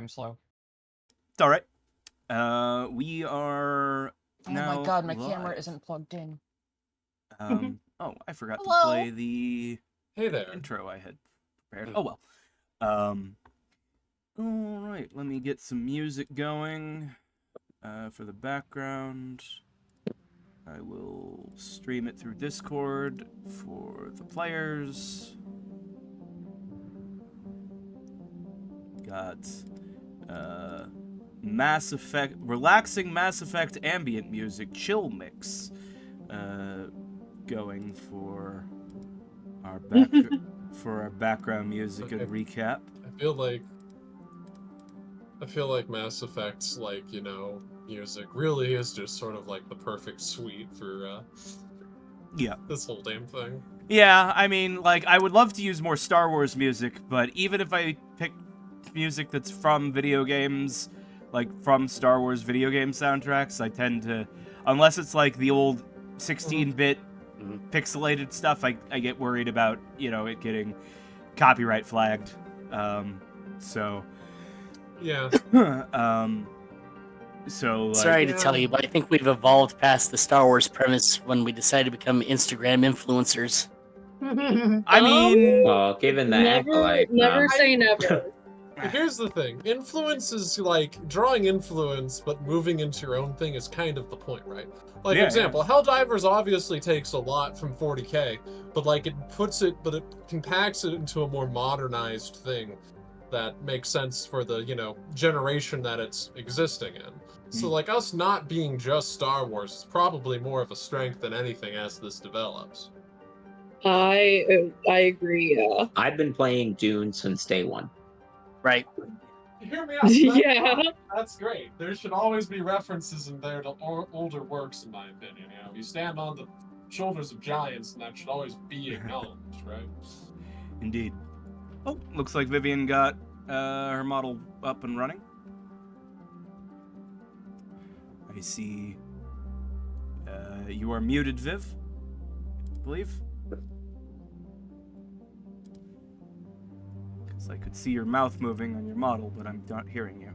I'm slow. It's all right. We are now. Oh my god, my live. camera isn't plugged in. Oh, I forgot Hello? to play the Hey there. intro I had prepared. Oh well. All right, let me get some music going for the background. I will stream it through Discord for the players. Got Mass Effect, relaxing Mass Effect ambient music chill mix going for our background music and recap. I feel like Mass Effect's music really is just sort of like the perfect suite for this whole damn thing. Yeah, I mean, like, I would love to use more Star Wars music, but even if I pick music that's from video games, like from Star Wars video game soundtracks, I tend to, unless it's like the old 16-bit pixelated stuff, I get worried about, it getting copyright flagged. Yeah. Sorry to tell you, but I think we've evolved past the Star Wars premise when we decided to become Instagram influencers. I mean... Well, given the acolyte... Never say never. Here's the thing. Influence is like drawing influence, but moving into your own thing is kind of the point, right? Like, for example, Helldivers obviously takes a lot from 40K, but like it compacts it into a more modernized thing that makes sense for the, generation that it's existing in. So like us not being just Star Wars is probably more of a strength than anything as this develops. I agree, yeah. I've been playing Dune since day one. Right. You hear me out? Yeah. That's great. There should always be references in there to older works, in my opinion. You stand on the shoulders of giants, and that should always be acknowledged, right? Indeed. Oh, looks like Vivian got her model up and running. I see. You are muted, Viv, I believe. Because I could see your mouth moving on your model, but I'm not hearing you.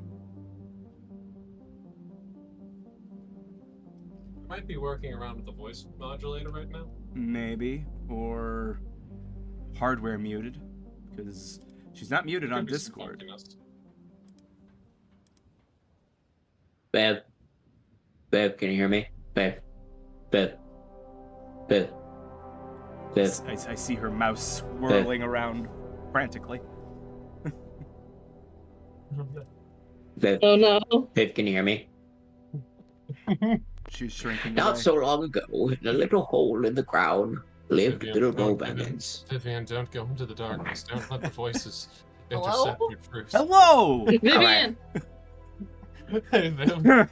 Might be working around with the voice modulator right now. Maybe. Or hardware muted. Because she's not muted on Discord. Babe, can you hear me? Babe. I see her mouse swirling around frantically. Babe. Oh no. Babe, can you hear me? She's shrinking Not away. so long ago, in a little hole in the ground, lived little Novans. Vivian, don't go into the darkness. Don't let the voices Hello? intercept your truth. Hello! Vivian! Hey, Viv.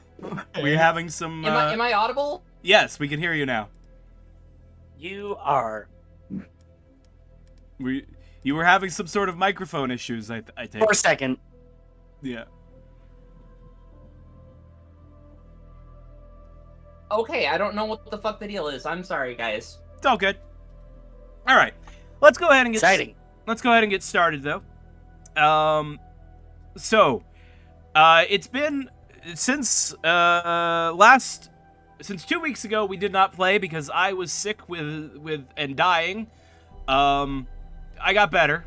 We're having some... Am I audible? Yes, we can hear you now. You are. You were having some sort of microphone issues, I think. For a second. Yeah. Okay, I don't know what the fuck the deal is. I'm sorry, guys. It's all good. All right, let's go ahead and get Exciting. Let's go ahead and get started, though. It's been since 2 weeks ago we did not play because I was sick with and dying. I got better.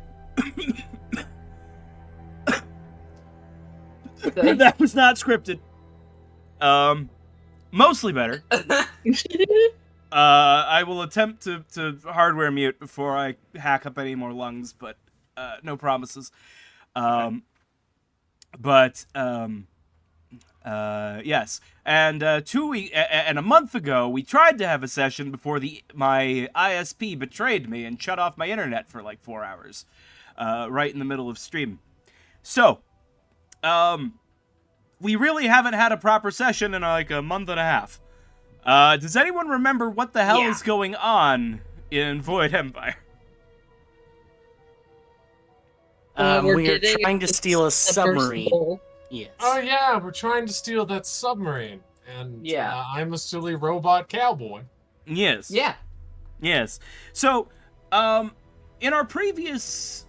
That was not scripted. Mostly better. I will attempt to hardware mute before I hack up any more lungs, but no promises. Yes. And a month ago, we tried to have a session before my ISP betrayed me and shut off my internet for like 4 hours, right in the middle of stream. So, we really haven't had a proper session in like a month and a half. Does anyone remember what the hell is going on in Void Empire? We are trying to steal a submarine. Yes. Oh yeah, we're trying to steal that submarine. And I'm a silly robot cowboy. Yes. Yeah. Yes. So, in our previous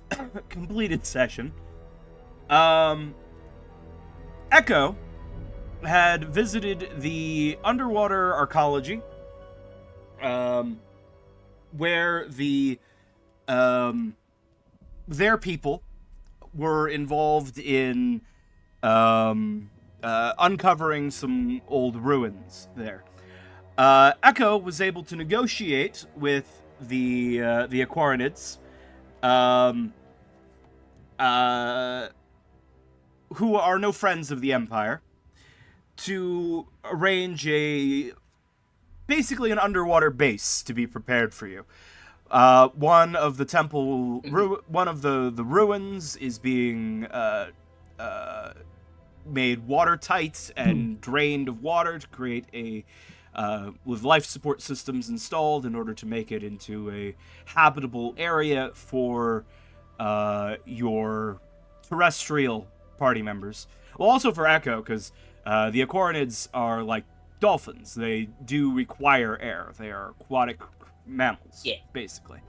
completed session, Echo had visited the underwater arcology, where their people were involved in uncovering some old ruins there. Echo was able to negotiate with the Aquarids, who are no friends of the Empire, to arrange basically an underwater base to be prepared for you. One of the temple, one of the ruins is being made watertight and drained of water to create with life support systems installed in order to make it into a habitable area for your terrestrial party members. Well, also for Echo, because the Aquarids are like dolphins. They do require air. They are aquatic mammals, basically.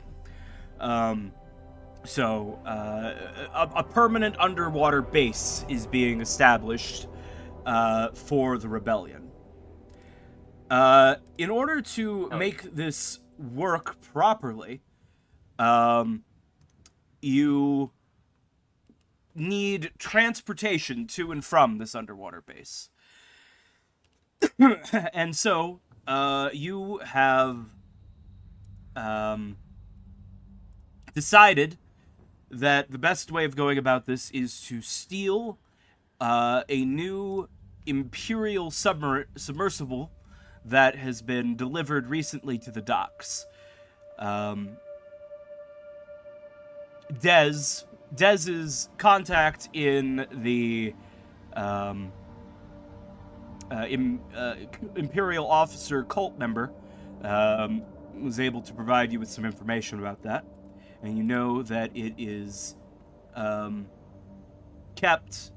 So, a permanent underwater base is being established for the rebellion. In order to make this work properly, you need transportation to and from this underwater base. And so, you have decided that the best way of going about this is to steal a new Imperial submersible that has been delivered recently to the docks. Dez's contact in the Imperial officer cult member was able to provide you with some information about that. And you know that it is kept,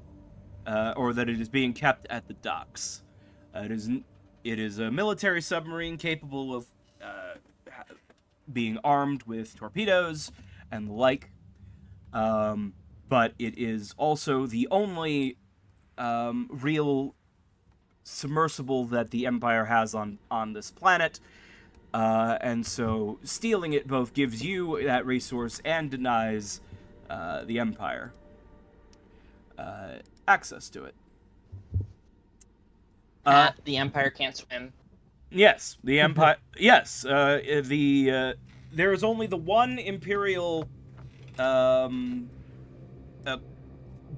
or that it is being kept at the docks. It is a military submarine capable of being armed with torpedoes and the like. But it is also the only real submersible that the Empire has on this planet. And so stealing it both gives you that resource and denies the Empire access to it. The Empire can't swim. Yes, the Empire. Yes, there is only the one Imperial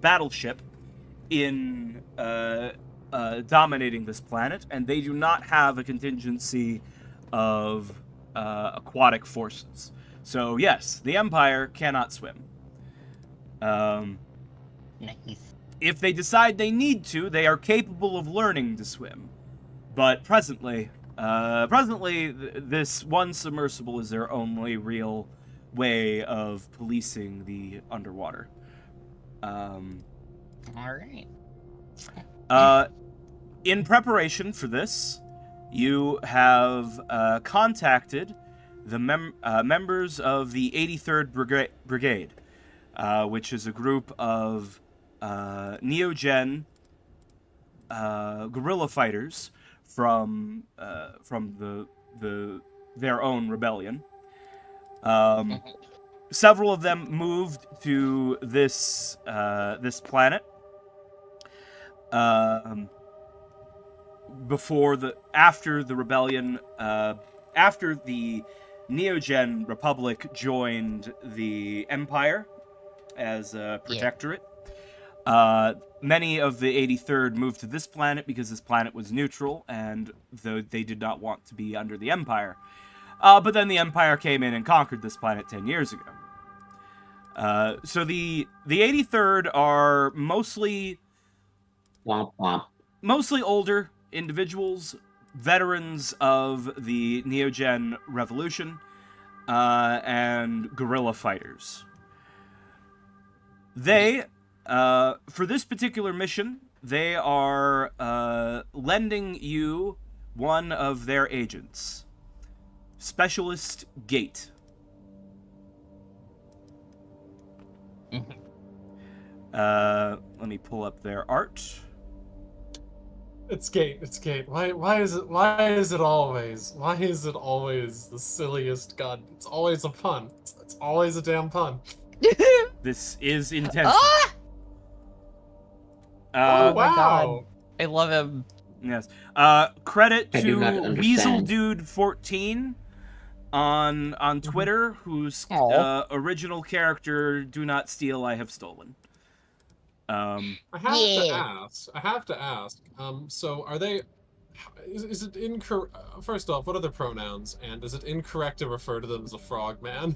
battleship in dominating this planet, and they do not have a contingency of aquatic forces. So yes, the Empire cannot swim. Nice. If they decide they need to, they are capable of learning to swim. But presently, this one submersible is their only real way of policing the underwater. All right. In preparation for this, you have contacted the members of the 83rd Brigade, which is a group of Neogen guerrilla fighters from their own rebellion. Several of them moved to this planet after the rebellion, after the Neogen Republic joined the Empire as a protectorate. Many of the 83rd moved to this planet because this planet was neutral, and they did not want to be under the Empire. But then the Empire came in and conquered this planet 10 years ago. So the 83rd are mostly older individuals, veterans of the Neogen Revolution, and guerrilla fighters. They, for this particular mission, they are lending you one of their agents, Specialist Gate. Mm-hmm. Let me pull up their art. It's Gate. It's Gate. Why is it always the silliest god? It's always a pun. It's always a damn pun. This is intense. Ah! Oh my Wow. god. I love him. Yes. Credit I to do not understand. WeaselDude14 on Twitter, whose Aw. original character "Do not steal, I have stolen." I have to ask. So are they? Is it incorrect? First off, what are the pronouns? And is it incorrect to refer to them as a frogman?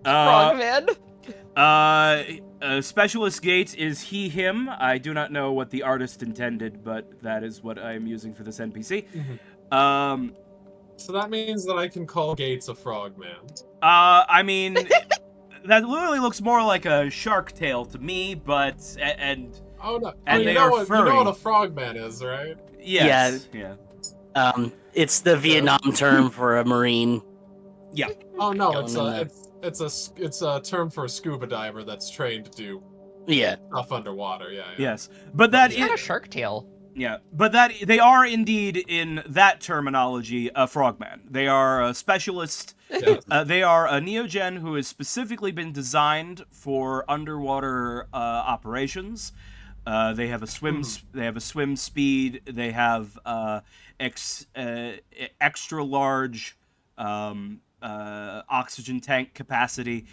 Frogman. Specialist Gates is he, him. I do not know what the artist intended, but that is what I am using for this NPC. So that means that I can call Gates a frogman. I mean, that literally looks more like a shark tail to me, but Oh no! And you they know are what? furry. You know what a frogman is, right? yes, yeah. It's the Vietnam term for a Marine. Oh no! Going in there. It's a term for a scuba diver that's trained to do Yeah. stuff underwater. Yeah. Yes, but that He's got a is shark tail. yeah, but that they are indeed in that terminology a frogman. They are a specialist. Yes. They are a neogen who has specifically been designed for underwater operations. They have a swim. They have a swim speed. They have extra large oxygen tank capacity.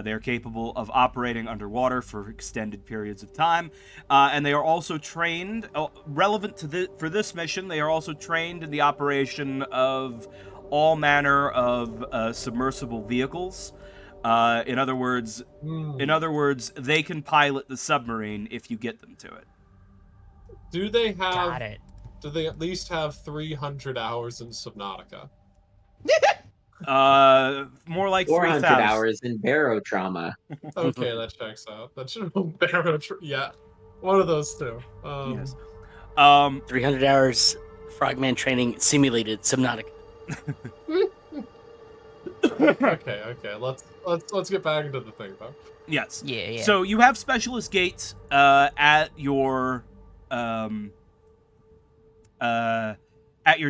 They're capable of operating underwater for extended periods of time, and they are also trained. Relevant to for this mission, they are also trained in the operation of all manner of submersible vehicles. In other words, they can pilot the submarine if you get them to it. Do they Got have? it. Do they at least have 300 hours in Subnautica? More like 400 3,000 hours in barotrauma. Okay, that checks out. That should be yeah, one of those two. Yes. 300 hours frogman training simulated Subnautica. Okay. Let's get back into the thing though. Yes. Yeah. So you have specialist gates at your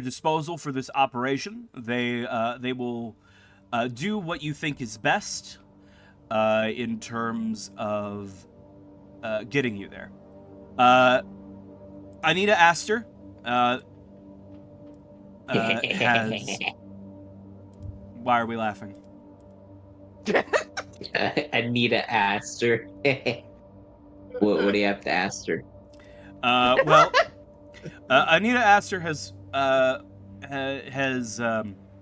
disposal for this operation. They will do what you think is best in terms of getting you there. Anita Astor has. Why are we laughing? Anita Astor. What do you have to ask her? Well, Anita Astor has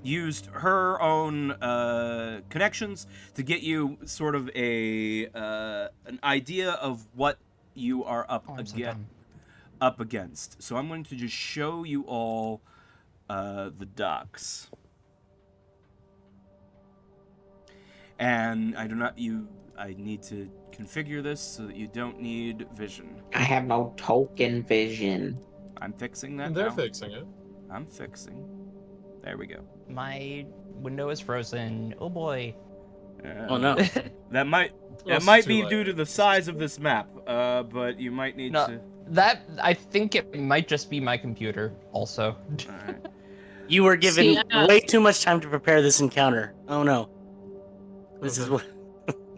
used her own connections to get you sort of an idea of what you are up against. So I'm going to just show you all the docs. And I need to configure this so that you don't need vision. I have no token vision. I'm fixing that And they're now. fixing it. I'm fixing. There we go. My window is frozen. Oh boy. Oh no. That might Well, it might it's too be late. due to the size of this map, but you might need No. to. That I think it might just be my computer. Also. Alright. You were given See, way too much time to prepare this encounter. Oh no. This is what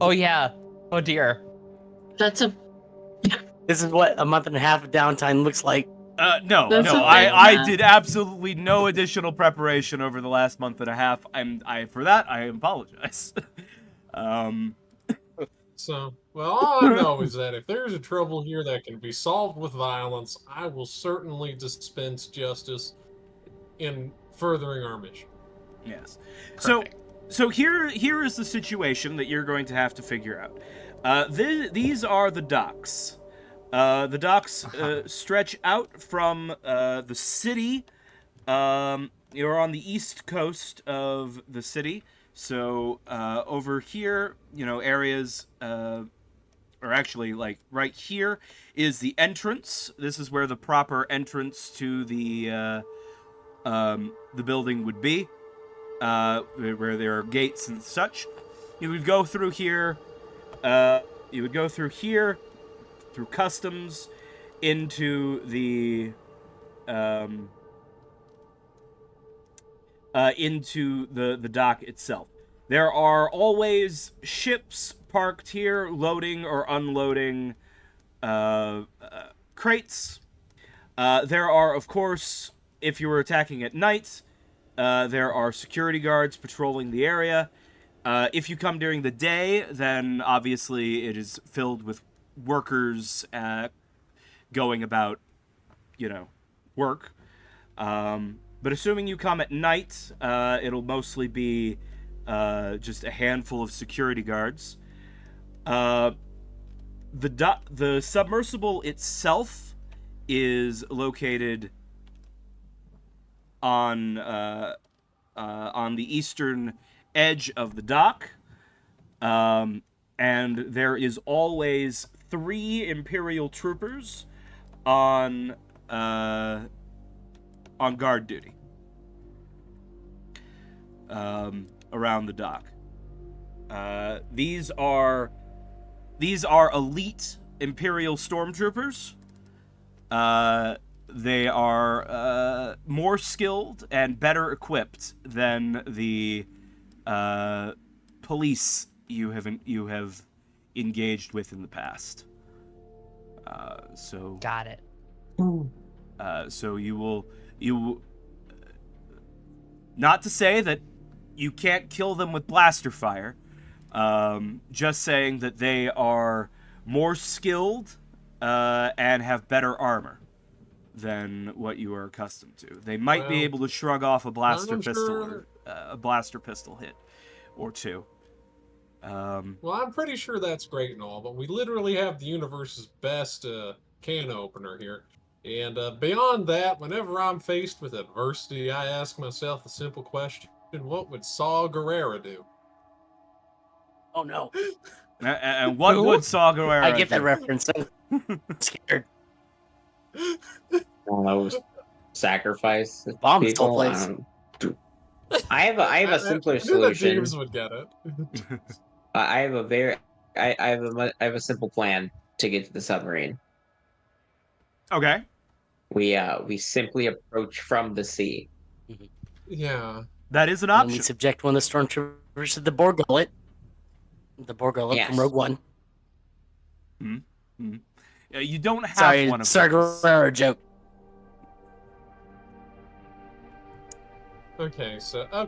Oh yeah. Oh dear. That's a a month and a half of downtime looks like. No, That's no. a I thing, did absolutely no additional preparation over the last month and a half. For that I apologize. So, well, all I know is that if there's a trouble here that can be solved with violence, I will certainly dispense justice in furthering our mission. Yes. Perfect. So here is the situation that you're going to have to figure out. These are the docks. The docks stretch out from the city. You're on the east coast of the city. So over here, areas, or actually, like right here, is the entrance. This is where the proper entrance to the building would be. Where there are gates and such. You would go through here. Through customs, into the dock itself. There are always ships parked here, loading or unloading crates. There are, of course, if you were attacking at night, there are security guards patrolling the area. If you come during the day, then obviously it is filled with workers going about, work. But assuming you come at night, it'll mostly be just a handful of security guards. The submersible itself is located on the eastern edge of the dock, and there is always 3 Imperial troopers on guard duty around the dock. These are elite Imperial stormtroopers. They are more skilled and better equipped than the police you have engaged with in the past. So Got it. so you will not to say that you can't kill them with blaster fire. Just saying that they are more skilled and have better armor than what you are accustomed to. They might be able to shrug off a blaster pistol hit or two. Well, I'm pretty sure that's great and all, but we literally have the universe's best can opener here. And beyond that, whenever I'm faced with adversity, I ask myself the simple question: what would Saw Gerrera do? Oh no! And what would Saw Gerrera I get that do? reference. I'm scared. Sacrifice Bomb this people. whole place. I have a simpler I knew that solution. James would get it. I have a simple plan to get to the submarine. Okay. We simply approach from the sea. Yeah. That is an And we option. subject one of the stormtroopers to the Borgullet. The Borgullet Yes. from Rogue One. You don't have Sorry, one of Saw those. Gerrera joke. Okay, so all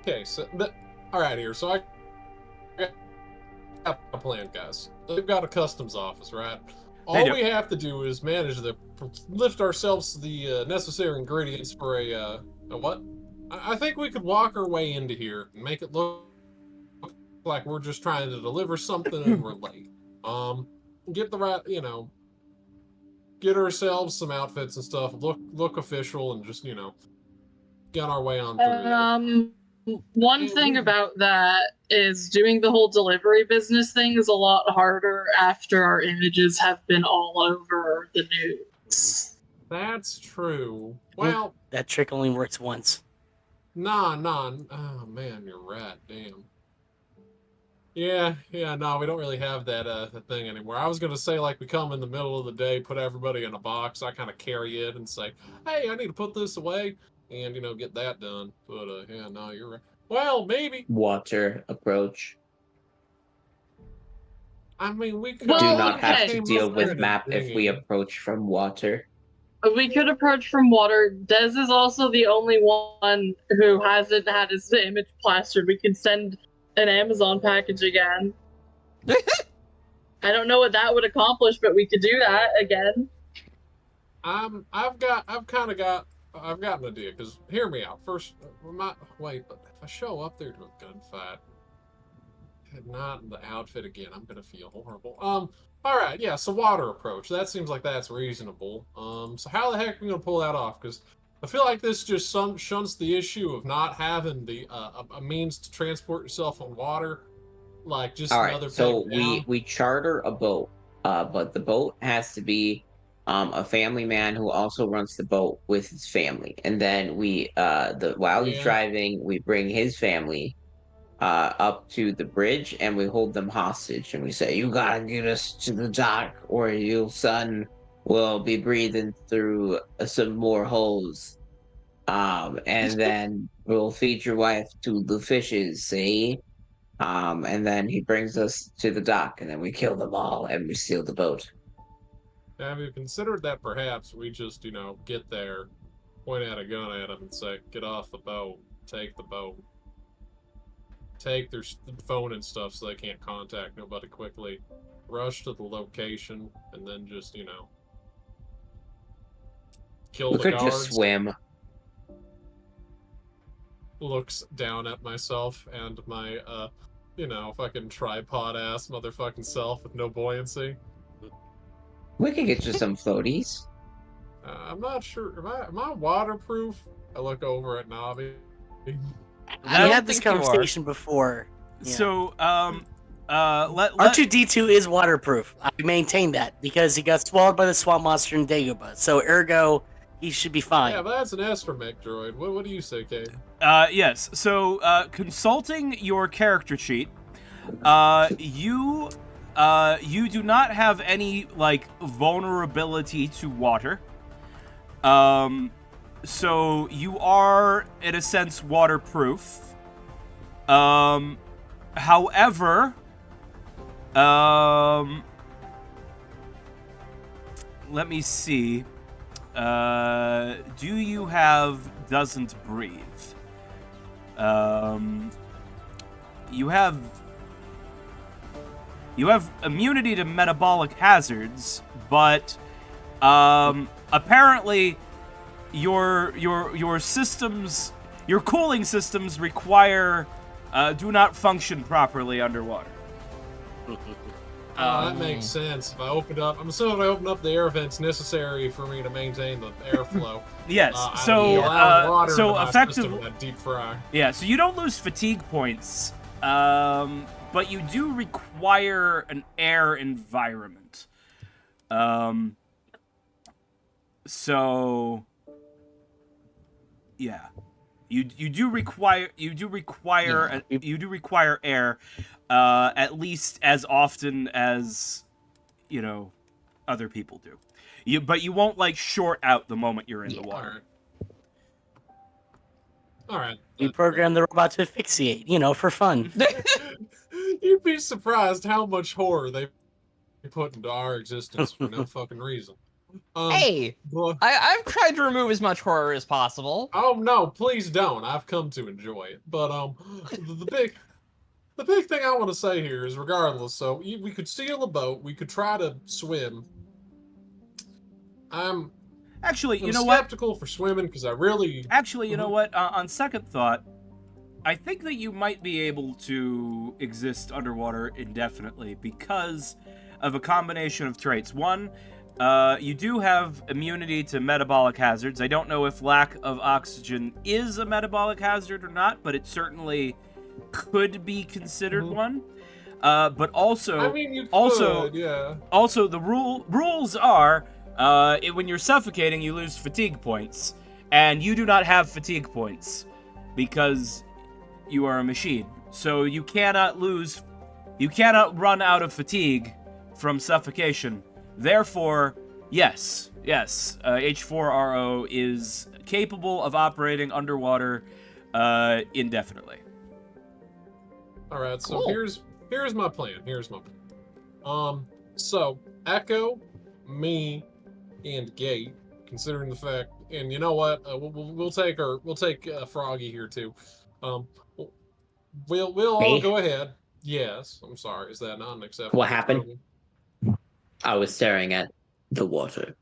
right here. So I got a plan, guys. They've got a customs office, right? They All do. we have to do is manage to lift ourselves the necessary ingredients for a what? I think we could walk our way into here and make it look like we're just trying to deliver something and we're late. Get the right, get ourselves some outfits and stuff. Look official and just get our way on through there. One thing about that is doing the whole delivery business thing is a lot harder after our images have been all over the news. That's true. Well, That trick only works once. nah. Oh man, you're right. Damn. Yeah. No, we don't really have that thing anymore. I was gonna say like we come in the middle of the day, put everybody in a box. I kind of carry it and say, "Hey, I need to put this away," and get that done. But yeah, no, you're right. Well, maybe. Water approach. I mean, we could. Well, Do not have okay. to deal with map if we approach from water. We could approach from water. Dez is also the only one who hasn't had his image plastered. We can send an Amazon package again. I don't know what that would accomplish, but we could do that again. I've got an idea. Because hear me out. First, but if I show up there to a gunfight, not in the outfit again, I'm gonna feel horrible. All right, yeah. So water approach. That seems like that's reasonable. So how the heck are we gonna pull that off? Because I feel like this just shunts the issue of not having the a means to transport yourself on water. Like just All another right, so peg down. we charter a boat, but the boat has to be a family man who also runs the boat with his family, and then while he's Yeah. driving, we bring his family up to the bridge and we hold them hostage and we say, "You gotta get us to the dock, or your son will be breathing through some more holes. And then we'll feed your wife to the fishes, see? And then he brings us to the dock, and then we kill them all, and we steal the boat. Have you considered that perhaps we just, get there, point out a gun at them, and say, "Get off the boat, take the boat, take their phone and stuff so they can't contact nobody quickly, rush to the location, and then just, kill We the could guards." just swim. Looks down at myself and my, fucking tripod ass motherfucking self with no buoyancy. We could get you some floaties. I'm not sure. Am I waterproof? I look over at Navi. We don't had this think you are. conversation before. Yeah. So, let R2D2 is waterproof. I maintain that because he got swallowed by the swamp monster in Dagobah. So ergo, he should be fine. Yeah, but that's an astromech droid. What do you say, Kate? Yes. So, consulting your character sheet, you do not have any vulnerability to water. So you are in a sense waterproof. However, let me see. Do you have doesn't breathe? You have immunity to metabolic hazards, but apparently your systems, your cooling systems do not function properly underwater. That makes sense. If I opened up, I'm assuming if I opened up the air vents necessary for me to maintain the airflow. Yes. I'd be allowing water into my system effectively, in that deep fry. yeah. So you don't lose fatigue points, but you do require an air environment. So yeah, you do require air, at least as often as other people do. But you won't short out the moment you're in the water. All right. We programmed the robot to asphyxiate, for fun. You'd be surprised how much horror they put into our existence for no fucking reason. Hey, I've tried to remove as much horror as possible. Oh no, please don't. I've come to enjoy it. But the big thing I want to say here is, regardless, so we could steal a boat, we could try to swim. I'm skeptical for swimming because I really. Actually, you know what? On second thought, I think that you might be able to exist underwater indefinitely because of a combination of traits. One, you do have immunity to metabolic hazards. I don't know if lack of oxygen is a metabolic hazard or not, but it certainly could be considered one. But also, I mean, you could, yeah. Also, the rules are when you're suffocating, you lose fatigue points, and you do not have fatigue points because you are a machine. So you cannot run out of fatigue from suffocation. Therefore, yes, H4RO is capable of operating underwater indefinitely. All right, so Cool. here's my plan. So Echo, me, and Gate, considering the fact, and you know what, we'll take Froggy here too. We'll all Me? go ahead. Yes, I'm sorry. Is that not an acceptable? What happened? I was staring at the water.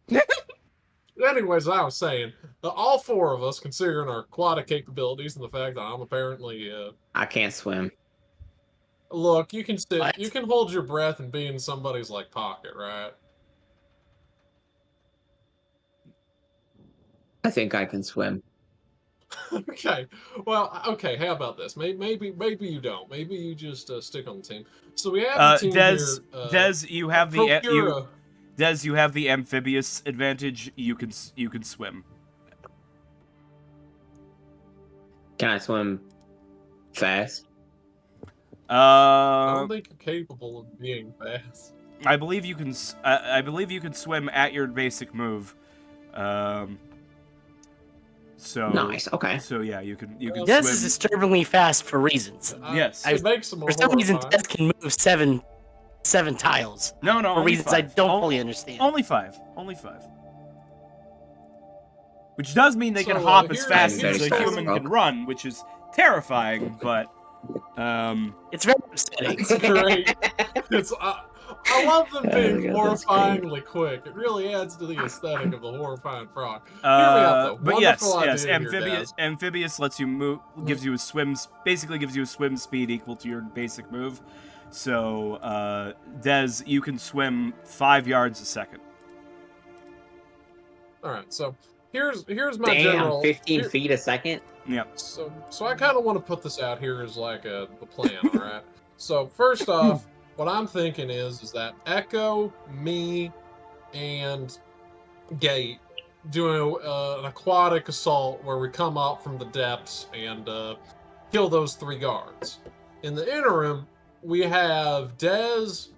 Anyways, I was saying, all four of us, considering our aquatic capabilities and the fact that I'm apparently, I can't swim. look, you can sit, What? you can hold your breath and be in somebody's pocket, right? I think I can swim. Okay. Well, okay. How about this? Maybe you don't. Maybe you just stick on the team. So we have the team here. Des, you have Procura. you have the amphibious advantage. You can swim. Can I swim fast? I don't think you're capable of being fast. I believe you can. I believe you can swim at your basic move. So Nice. Okay. So yeah, you can Des swim. is disturbingly fast for reasons. Yes. It makes them For some reason, Des can move seven tiles. No, For only reasons I 5. don't fully understand. Only 5. Only 5. Which does mean they can So, hop as here's- fast here's as a fast, human bro. can run, which is terrifying. But It's very upsetting. It's great. It's I love them Oh being my God, that's horrifyingly quick. It really adds to the aesthetic of the horrifying frog. Hear me out though. But Wonderful yes, idea here, amphibious Daz. amphibious lets you move, gives you a basically gives you a swim speed equal to your basic move. So, Des, you can swim 5 yards a second. All right, so here's my Damn, general 15 feet a second. Yep. So I kind of want to put this out here as like the plan, all right? So first off, what I'm thinking is that Echo, me, and Gate doing an aquatic assault where we come up from the depths and kill those 3 guards. In the interim, we have Dez,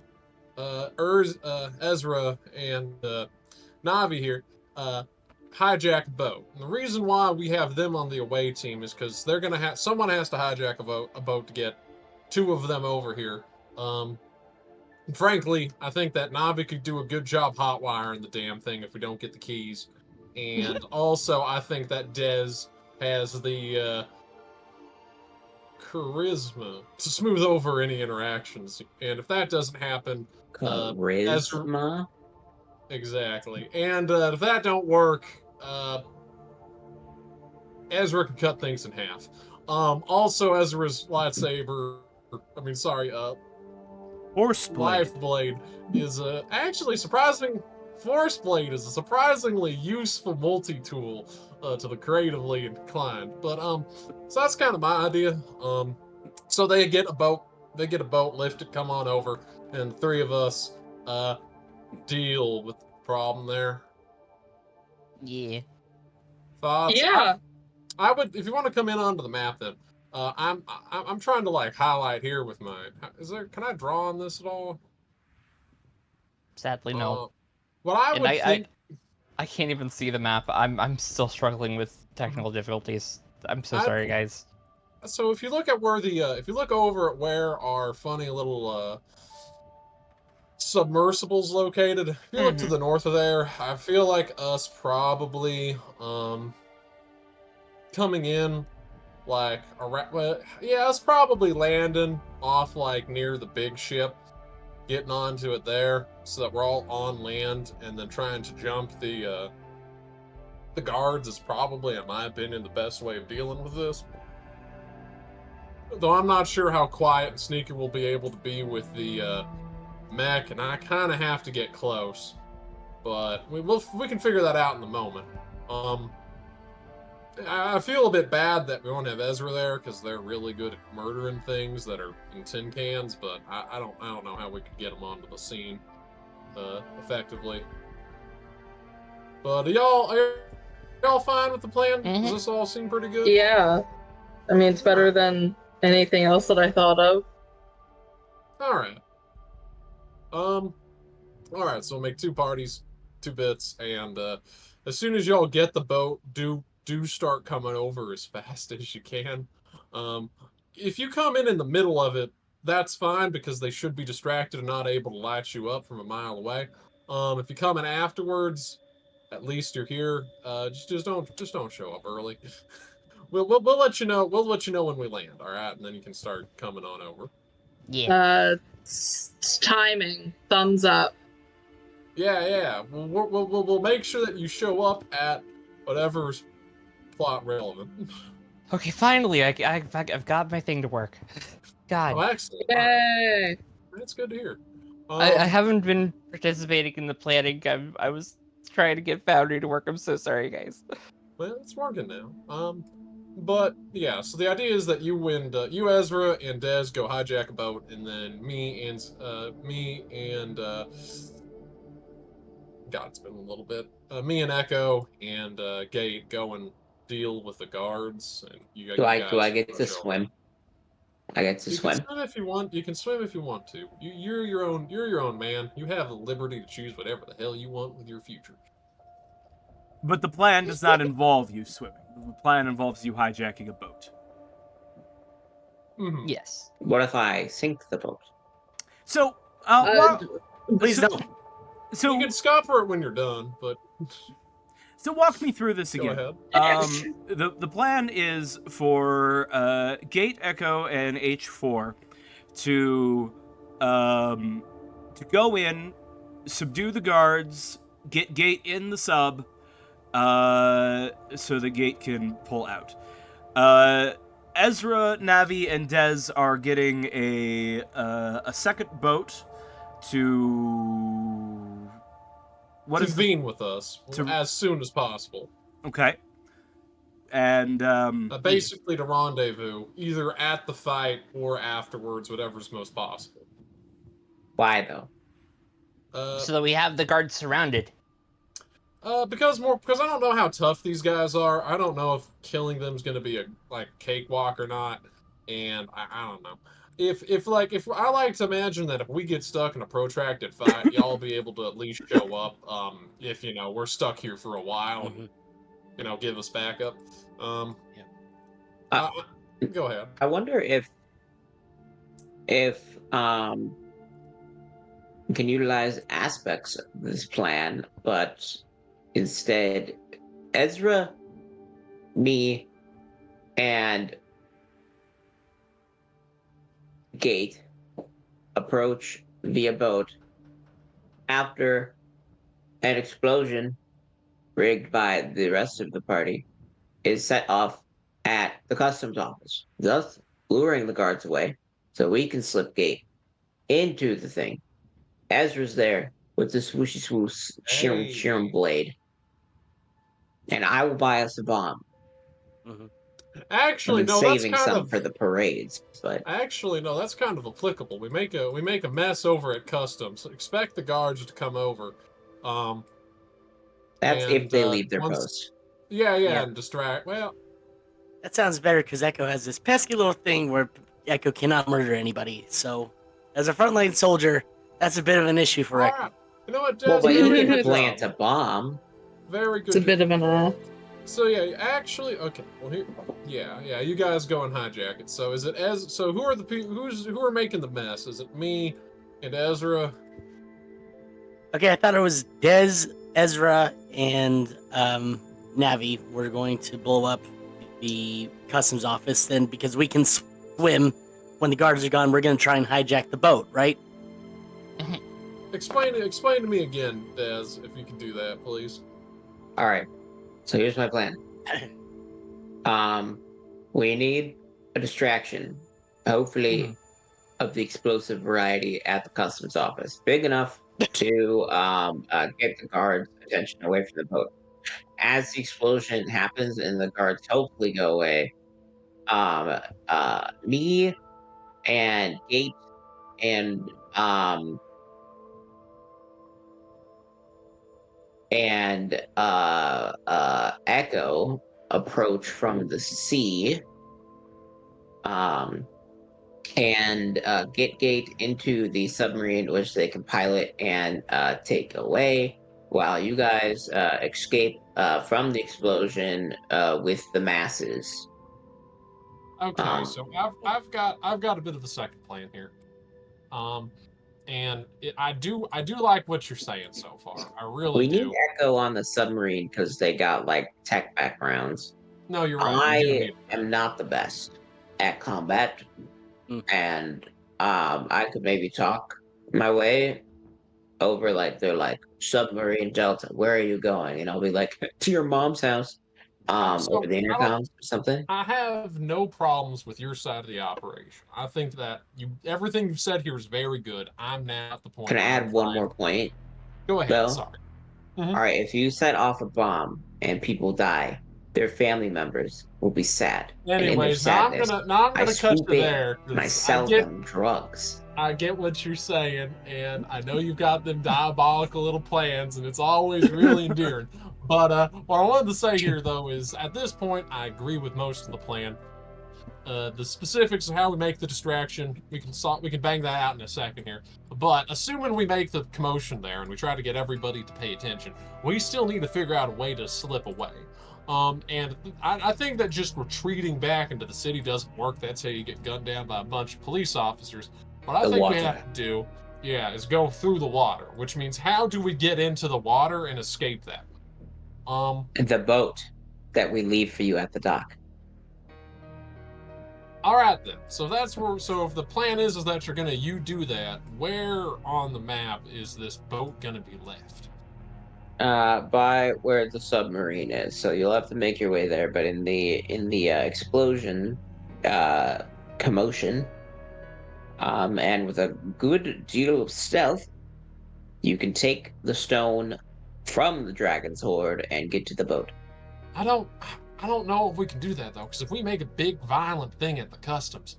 Ezra, and Navi here hijack a boat. And the reason why we have them on the away team is because they're gonna have someone has to hijack a boat to get 2 of them over here. And frankly, I think that Navi could do a good job hotwiring the damn thing if we don't get the keys. And also, I think that Dez has the charisma to smooth over any interactions. And if that doesn't happen, Charisma. exactly. And if that don't work, Ezra can cut things in half. Also, Ezra's lightsaber, Horse blade. life blade is actually surprising. Force blade is a surprisingly useful multi-tool to the creatively inclined. But so that's kind of my idea. So they get a boat, lift it, come on over, and the 3 of us deal with the problem there. Yeah. Thoughts? Yeah. I would, if you want to come in onto the map, then I'm trying to like highlight here with my. Can I draw on this at all? Sadly, no. What I And would think. I can't even see the map. I'm still struggling with technical difficulties. I'm so sorry, guys. So if you look at where the if you look over at where our funny little submersible's located, if you look to the north of there, I feel like us probably coming in like around, yeah, us probably landing off like near the big ship, getting onto it there so that we're all on land, and then trying to jump the guards is probably, in my opinion, the best way of dealing with this. Though I'm not sure how quiet and sneaky we'll be able to be with the mech, and I kind of have to get close. But we can figure that out in the moment. I feel a bit bad that we don't have Ezra there because they're really good at murdering things that are in tin cans. But I don't know how we could get them onto the scene effectively. But are y'all fine with the plan? Does this all seem pretty good? Yeah. I mean, it's better than anything else that I thought of. All right. All right. So we'll make 2 parties, 2 bits, and as soon as y'all get the boat, do start coming over as fast as you can. If you come in the middle of it, that's fine because they should be distracted and not able to light you up from a mile away. If you come in afterwards, at least you're here. Just don't show up early. We'll let you know. We'll let you know when we land. All right, and then you can start coming on over. Yeah. Timing. Thumbs up. Yeah. We'll make sure that you show up at whatever's plot relevant. Okay, finally, I've got my thing to work. God. Oh, excellent. Yay! That's good to hear. I haven't been participating in the planning. I was trying to get Foundry to work. I'm so sorry, guys. Well, it's working now. But yeah, so the idea is that you Ezra and Dez go hijack a boat, and then me and God, it's been a little bit. Me and Echo and Gate go and deal with the guards, and you Do I guys get to show up. swim? I get to You swim. can swim if you want. You can swim if you want to. You're your own. You're your own man. You have the liberty to choose whatever the hell you want with your future. But the plan does not involve you swimming. The plan involves you hijacking a boat. Mhm. Yes. What if I sink the boat? So, Please so, don't. so, You can scupper it when you're done, but so walk me through this go again. ahead. The plan is for Gate, Echo, and H4 to go in, subdue the guards, get Gate in the sub, so the Gate can pull out. Ezra, Navi, and Dez are getting a second boat to Convene with us as soon as possible. Okay. And Basically to rendezvous, either at the fight or afterwards, whatever's most possible. Why though? So that we have the guards surrounded. Because I don't know how tough these guys are. I don't know if killing them is going to be a cakewalk or not, and I don't know. If I like to imagine that if we get stuck in a protracted fight, y'all be able to at least show up. If we're stuck here for a while, give us backup. Go ahead. I wonder if we can utilize aspects of this plan, but instead, Ezra, me, and Gate approach via boat after an explosion rigged by the rest of the party is set off at the customs office, thus luring the guards away so we can slip Gate into the thing. Ezra's there with the swooshy swoosh sheerum blade. And I will buy us a bomb. Actually, I've been no, that's saving kind some of for the parades, but actually no, that's kind of applicable. We make a mess over at customs. Expect the guards to come over. that's and, if they leave their once- post. Yeah, Yeah. and distract. Well, That sounds better because Echo has this pesky little thing where Echo cannot murder anybody. So, as a frontline soldier, that's a bit of an issue for Echo. alright. You know what, Des? Well, but very you can good plant job. a bomb. Very It's a good. bit of an So yeah, actually, okay. Well, here, yeah. You guys go and hijack it. So is it So who are the people? Who are making the mess? Is it me and Ezra? Okay, I thought it was Dez, Ezra, and Navi were going to blow up the customs office. Then, because we can swim when the guards are gone, we're going to try and hijack the boat, right? Explain to me again, Des, if you can do that, please. All right. So here's my plan. We need a distraction, hopefully of the explosive variety at the customs office, big enough to get the guards' attention away from the boat. As the explosion happens and the guards hopefully go away, me and Gate and Echo approach from the sea, and get Gate into the submarine, which they can pilot and take away, while you guys escape from the explosion with the masses. Okay, so I've got a bit of a second plan here, and I do like what you're saying so far. I really We do. need Echo on the submarine because they got like tech backgrounds. No, you're right. We do I need am not the best at combat, and I could maybe talk my way over they're like submarine Delta. Where are you going? And I'll be like to your mom's house, So, over the intercoms or something. I have no problems with your side of the operation. I think that everything you've said here is very good. I'm now at the point. Can I where add I'm one trying- more point? Go ahead. Bill? Sorry. All right, if you set off a bomb and people die, their family members will be sad. Anyways, and now in their sadness, I'm gonna cut swoop you in there. and I 'Cause sell them drugs. I get what you're saying, and I know you've got them diabolical little plans, and it's always really endearing. But what I wanted to say here, though, is at this point, I agree with most of the plan. The specifics of how we make the distraction, we can bang that out in a second here. But assuming we make the commotion there and we try to get everybody to pay attention, we still need to figure out a way to slip away. And I think that just retreating back into the city doesn't work. That's how you get gunned down by a bunch of police officers. What I think we have to do, is go through the water, which means how do we get into the water and escape that? The boat that we leave for you at the dock. All right then. So that's where. So if the plan is that you do that, where on the map is this boat gonna be left? By where the submarine is. So you'll have to make your way there. But in the explosion, commotion, and with a good deal of stealth, you can take the stone from the dragon's hoard and get to the boat. I don't know if we can do that though, because if we make a big violent thing at the customs,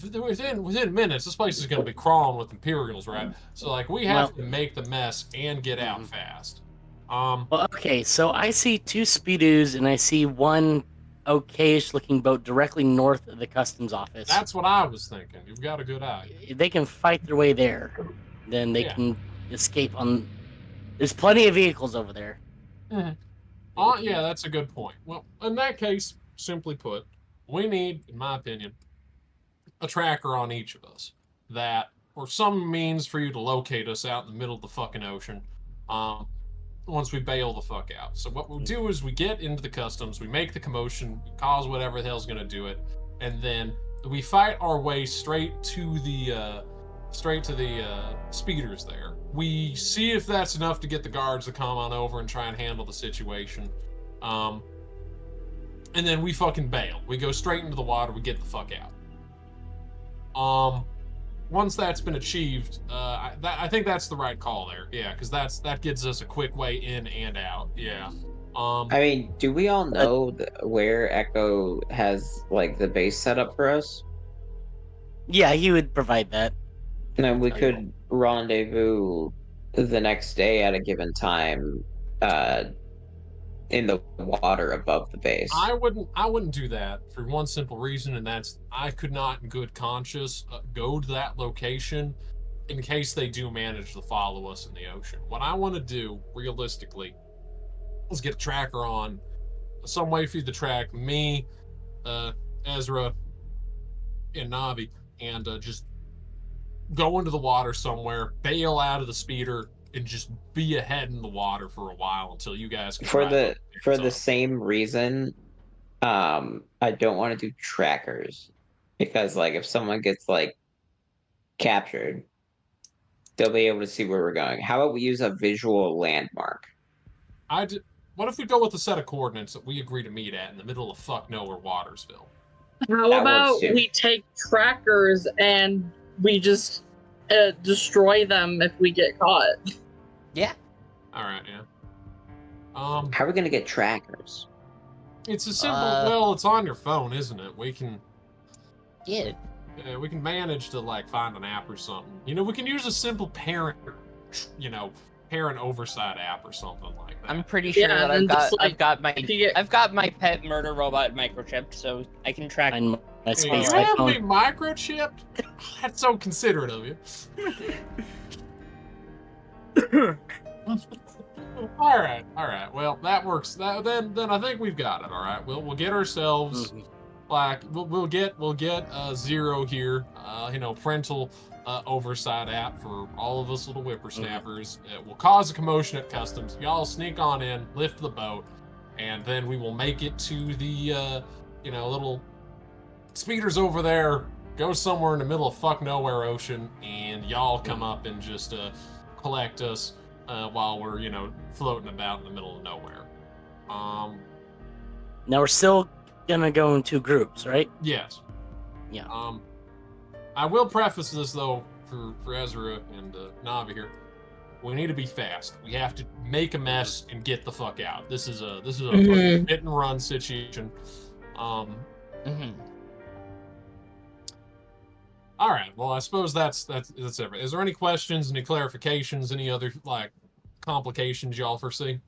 within minutes, this place is going to be crawling with Imperials, right? So like we have to make the mess and get out fast. Well, okay, so I see 2 Speedoos and I see one okayish looking boat directly north of the customs office. That's what I was thinking. You've got a good eye. If they can fight their way there, then they can escape on. There's plenty of vehicles over there. Yeah, that's a good point. Well, in that case, simply put, we need, in my opinion, a tracker on each of us or some means for you to locate us out in the middle of the fucking ocean. Once we bail the fuck out. So what we'll do is we get into the customs, we make the commotion, cause whatever the hell's gonna do it, and then we fight our way straight to the speeders there. We see if that's enough to get the guards to come on over and try and handle the situation. And then we fucking bail. We go straight into the water, we get the fuck out. Once that's been achieved, I think that's the right call there. Yeah, because that gives us a quick way in and out. Yeah. I mean, do we all know where Echo has like the base set up for us? Yeah, he would provide that. And then we could rendezvous the next day at a given time, in the water above the base. I wouldn't do that for one simple reason, and that's I could not in good conscience go to that location in case they do manage to follow us in the ocean. What I want to do realistically is get a tracker on, some way for you to track me, Ezra, and Navi, and just go into the water somewhere, bail out of the speeder, and just be ahead in the water for a while until you guys can for the same reason. I don't want to do trackers because like if someone gets like captured, they'll be able to see where we're going. How about we use a visual landmark? What if we go with a set of coordinates that we agree to meet at in the middle of fuck nowhere Watersville? How about we take trackers and we just destroy them if we get caught? Yeah. All right, yeah. How are we gonna get trackers? It's a simple. Well, it's on your phone, isn't it? We can. Yeah. We can manage to like find an app or something. You know, we can use a simple parent oversight app or something like that. I'm pretty sure that I've got my get... pet murder robot microchipped, so I can track my space You have iPhone. me microchipped? That's so considerate of you. All right. Well, that works. Then I think we've got it. All right. We'll get ourselves like we'll get Zero here. Parental oversight app for all of us little whippersnappers. It will cause a commotion at customs. Y'all sneak on in, lift the boat, and then we will make it to the little speeders over there. Go somewhere in the middle of fuck nowhere ocean, and y'all come up and just collect us while we're floating about in the middle of nowhere. Now we're still gonna go in 2 groups, right? Yes. Yeah. I will preface this though for Ezra and Navi here. We need to be fast. We have to make a mess and get the fuck out. This is a fucking hit and run situation. All right. Well, I suppose that's everything. Is there any questions, any clarifications, any other like complications y'all foresee?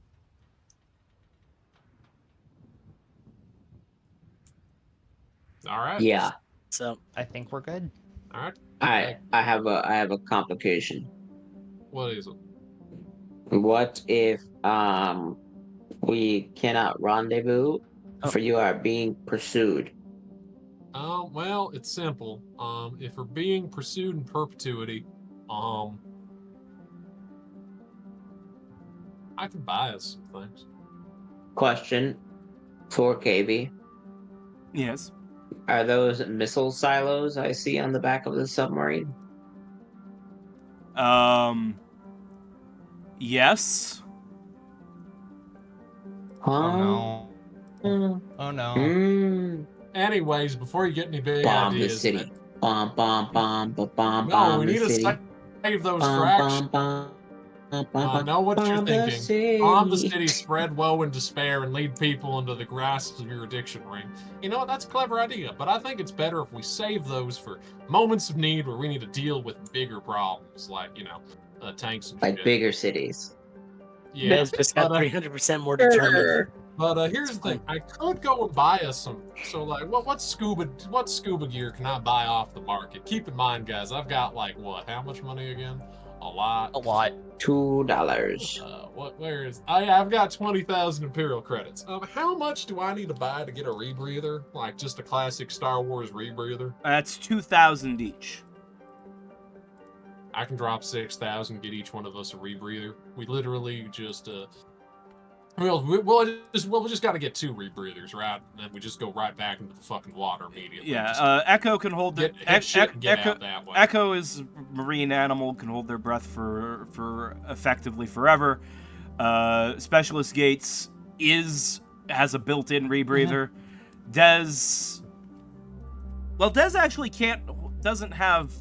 All right. Yeah. So I think we're good. All right. I have a complication. What is it? What if we cannot rendezvous Oh. for you are being pursued? Well, it's simple. If we're being pursued in perpetuity, I can buy us some things. Question for KB. Yes. Are those missile silos I see on the back of the submarine? Yes. Huh? Oh no. Mm. Oh no. Mm. Anyways, before you get any big Bomb the ideas, city. Bomb, bomb, bomb, bomb, no, bomb we the need to city. save those for Bomb, action. bomb, bomb, bomb, bomb, Know what you're bomb the thinking. Bomb the city. city, spread woe and despair, and lead people into the grasp of your addiction ring. You know what? That's a clever idea, but I think it's better if we save those for moments of need where we need to deal with bigger problems, like, tanks and Like shit. bigger cities. Yeah, Dez just got but, 300% more determined. Sure. but here's It's the thing: fine. I could go and buy us some. So, like, what scuba gear can I buy off the market? Keep in mind, guys, I've got like what? How much money again? A lot. A lot. $2. Where is? Oh yeah, I've got 20,000 Imperial credits. How much do I need to buy to get a rebreather? Like just a classic Star Wars rebreather? That's 2,000 each. I can drop 6,000, get each one of us a rebreather. We literally just we'll just got to get 2 rebreathers, right? And then we just go right back into the fucking water immediately. Yeah. Just Echo can hold their hit shit and get Echo. out that way. Echo is a marine animal, can hold their breath for effectively forever. Specialist Gates has a built-in rebreather. Dez actually doesn't have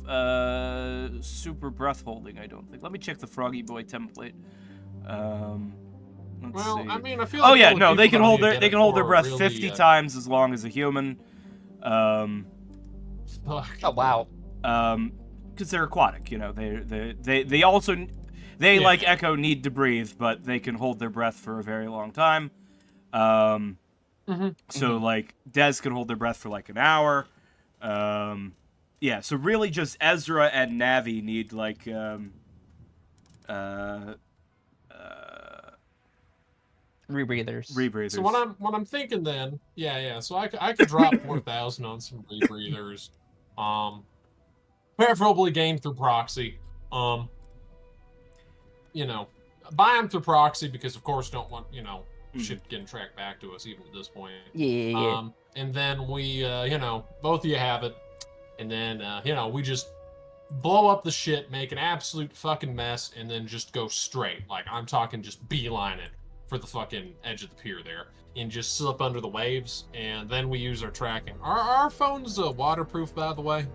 super breath holding, I don't think. Let me check the Froggy Boy template. Let's Well, see. I mean, I feel Oh like yeah, the no, only they people can that hold need to their get they it can hold for their are breath really, 50 times as long as a human. Fuck. Oh wow. Because they're aquatic, they also like Echo need to breathe, but they can hold their breath for a very long time. So like Dez can hold their breath for like an hour. Yeah, so really just Ezra and Navi need like Rebreathers. So what I'm thinking then, yeah. So I could drop 4,000 on some rebreathers, preferably gained through proxy. Buy them through proxy because of course don't want shit getting tracked back to us even at this point. Yeah. And then we both of you have it, and then we just blow up the shit, make an absolute fucking mess, and then just go straight. Like I'm talking, just beeline it for the fucking edge of the pier there, and just slip under the waves, and then we use our tracking. Are our phones waterproof, by the way?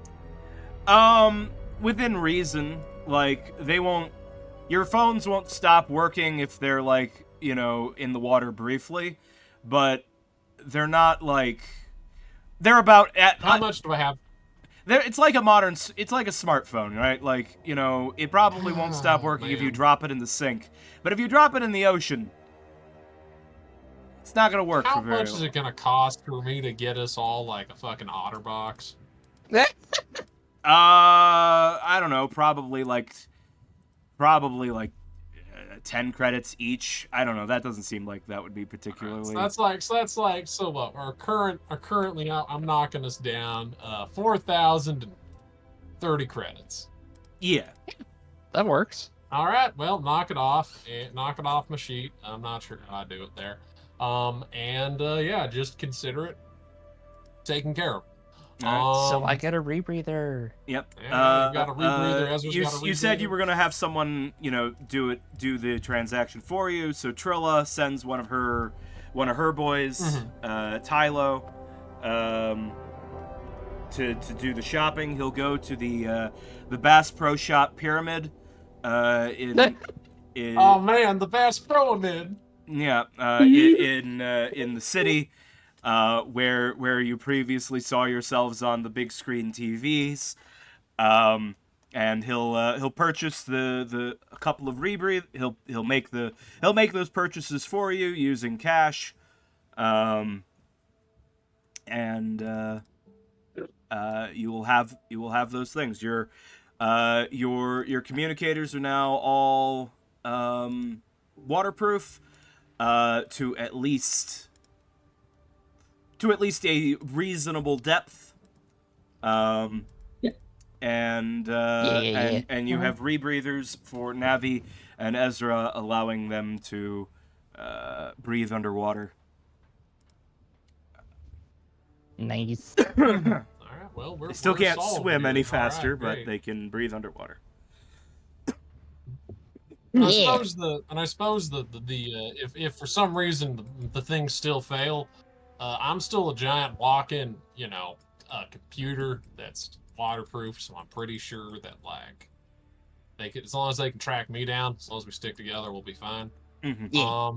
Within reason, like your phones won't stop working if they're like, in the water briefly, but they're not like, they're about at How much do I have? it's like a smartphone, right? Like, it probably won't stop working if you Man. drop it in the sink. But if you drop it in the ocean, it's not gonna work How for very much long. is it gonna cost for me to get us all like a fucking OtterBox? I don't know, probably like 10 credits each. I don't know. That doesn't seem like that would be particularly. So what? Currently out. I'm knocking us down 4,030 credits. Yeah. That works. All right. Well, knock it off. Knock it off my sheet. I'm not sure how I do it there. Yeah, just consider it taken care of. So I get a rebreather. Yep. Yeah, you've got a rebreather. Ezra's got a rebreather. You said you were gonna have someone, do the transaction for you. So Trilla sends one of her boys, Tylo, to do the shopping. He'll go to the Bass Pro Shop Pyramid. In Oh man, the Bass Pyramid. Yeah. In the city. Where you previously saw yourselves on the big screen TVs, and he'll purchase a couple of rebreathe. He'll make those purchases for you using cash, and you will have those things. Your communicators are now all waterproof to at least a reasonable depth. And you have rebreathers for Navi and Ezra, allowing them to breathe underwater. Nice. All right. Well, They still can't solved swim here. any All faster, right, but great. they can breathe underwater. I suppose if for some reason the things still fail, I'm still a giant walk-in, computer that's waterproof. So I'm pretty sure that they could, as long as they can track me down, as long as we stick together, we'll be fine. Mm-hmm. Yeah.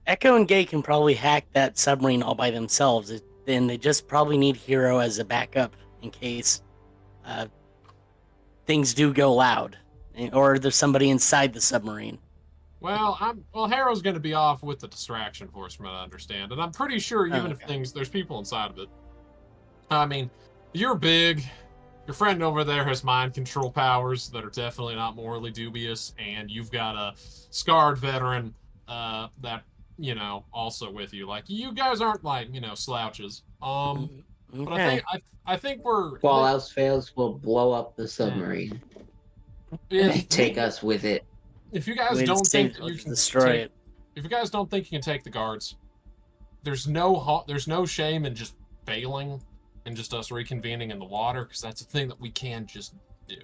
Echo and Gay can probably hack that submarine all by themselves. Then they just probably need Hero as a backup in case things do go loud, or there's somebody inside the submarine. Well, Harrow's going to be off with the distraction force, from what I understand, and I'm pretty sure even if there's people inside of it. I mean, you're big. Your friend over there has mind control powers that are definitely not morally dubious, and you've got a scarred veteran that also with you. Like, you guys aren't slouches. But I think we're. If all else fails, we'll blow up the submarine and take us with it. If you guys don't think that you can destroy it, if you guys don't think you can take the guards, there's no shame in just failing and just us reconvening in the water, because that's a thing that we can just do.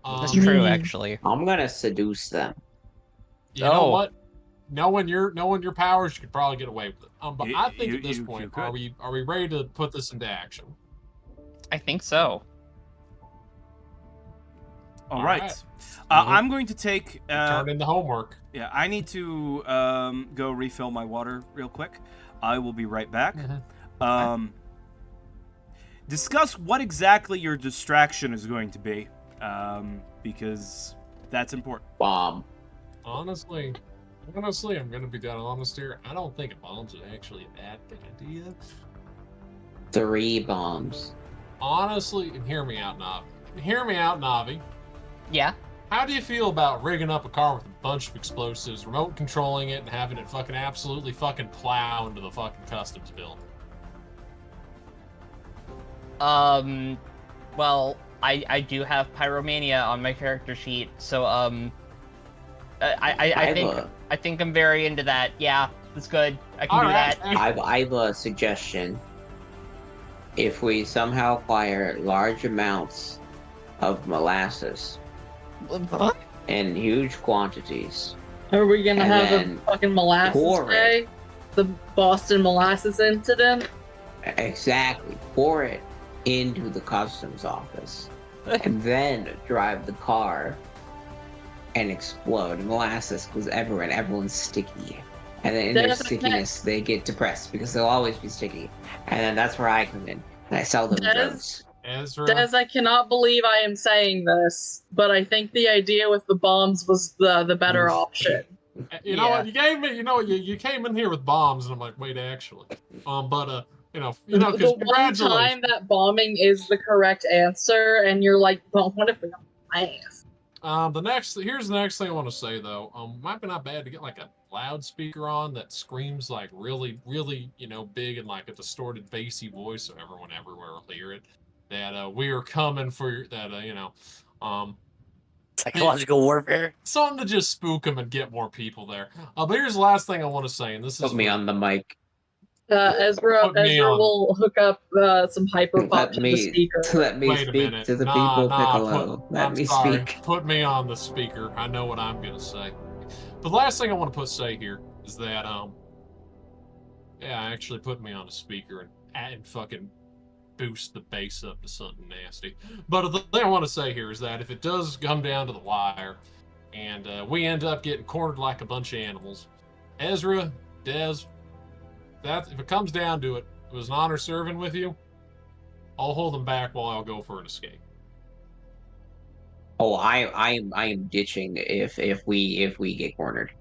That's true, actually. I'm gonna seduce them. You know what? Knowing your powers, you could probably get away with it. But I think at this point, are we ready to put this into action? I think so. All right. I'm going to take... turn in the homework. Yeah, I need to go refill my water real quick. I will be right back. Mm-hmm. Discuss what exactly your distraction is going to be, because that's important. Bomb. Honestly, I'm going to be dead honest here. I don't think a bomb's actually a bad idea. 3 bombs. Honestly, and hear me out, Navi. Yeah. How do you feel about rigging up a car with a bunch of explosives, remote controlling it, and having it fucking absolutely fucking plow into the fucking customs building? Well, I do have pyromania on my character sheet, so I think I'm very into that. Yeah, that's good. I can do that. I have a suggestion. If we somehow acquire large amounts of molasses in huge quantities, are we gonna have a fucking molasses day? The Boston molasses incident? Exactly. Pour it into the customs office and then drive the car and explode. Molasses goes everywhere and everyone's sticky. And then in their stickiness, they get depressed because they'll always be sticky. And then that's where I come in and I sell them drugs. Des, I cannot believe I am saying this, but I think the idea with the bombs was the better option. You know what? You gave me. You came in here with bombs, and I'm like, wait, actually, because the one time that bombing is the correct answer, and you're like, well, what if we don't ask? Here's the next thing I want to say though. Might be not bad to get like a loudspeaker on that screams like really, really, big and like a distorted bassy voice, so everyone everywhere will hear it. That we are coming for that. Psychological warfare. Something to just spook them and get more people there. But here's the last thing I want to say, and this is Put me on the mic. Ezra will hook up some hyperpop to the speaker. Let me speak to the people, Piccolo. Let me speak. Put me on the speaker. I know what I'm gonna say. But the last thing I want to say here is that actually put me on the speaker and fucking boost the bass up to something nasty. But the thing I want to say here is that if it does come down to the wire, and we end up getting cornered like a bunch of animals, Ezra, Des, if it comes down to it, it was an honor serving with you. I'll hold them back while I'll go for an escape. Oh, I am ditching if we get cornered.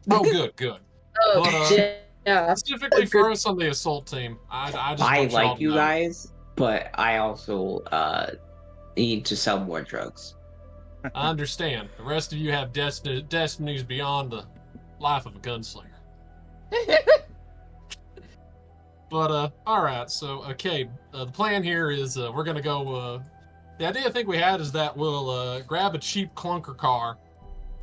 Oh, good. Oh, shit. Yeah. Specifically Good. for us on the assault team. I just I want y'all like to you know. guys, but I also need to sell more drugs. I understand. The rest of you have destinies beyond the life of a gunslinger. But all right. So okay, the plan here is we're gonna go. The idea I think we had is that we'll grab a cheap clunker car,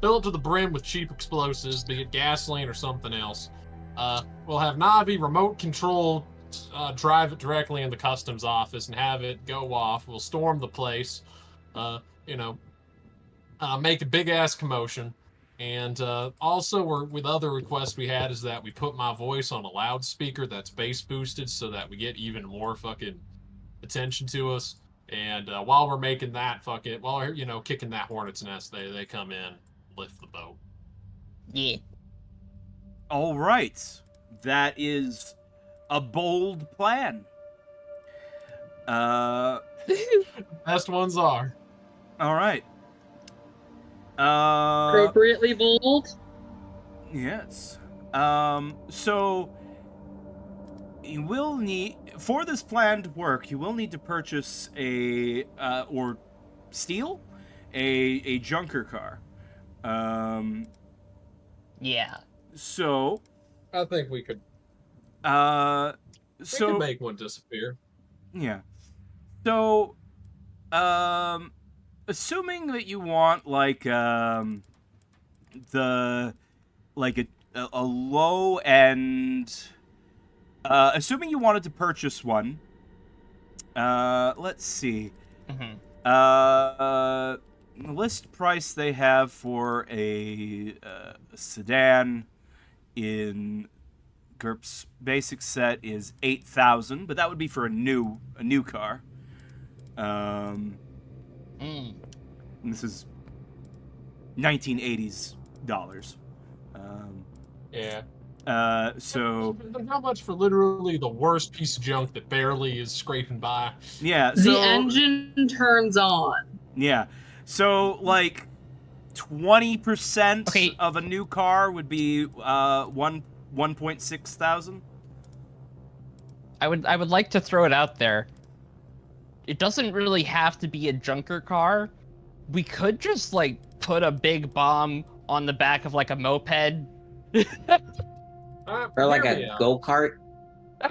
fill it to the brim with cheap explosives, be it gasoline or something else. We'll have Navi remote control drive it directly in the customs office and have it go off. We'll storm the place. You know, make a big ass commotion. And also, with other requests we had is that we put my voice on a loudspeaker that's bass boosted so that we get even more fucking attention to us. And while we're making that while we're, kicking that hornet's nest, they come in, lift the boat. Yeah. All right. That is a bold plan. Best ones are. All right. Appropriately bold. Yes. So you will need, for this plan to work, you will need to purchase or steal a junker car. Yeah. So, I think we could so make one disappear. yeah. So, assuming that you want the a low end, assuming you wanted to purchase one, let's see. The list price they have for a sedan in GURPS basic set is 8,000, but that would be for a new car. And this is 1980s dollars. Yeah. So How much for literally the worst piece of junk that barely is scraping by? yeah, The engine turns on. Yeah, so like 20% of a new car would be 1.6 thousand. I would like to throw it out there. It doesn't really have to be a junker car. We could just like put a big bomb on the back of like a moped. Or like a go-kart.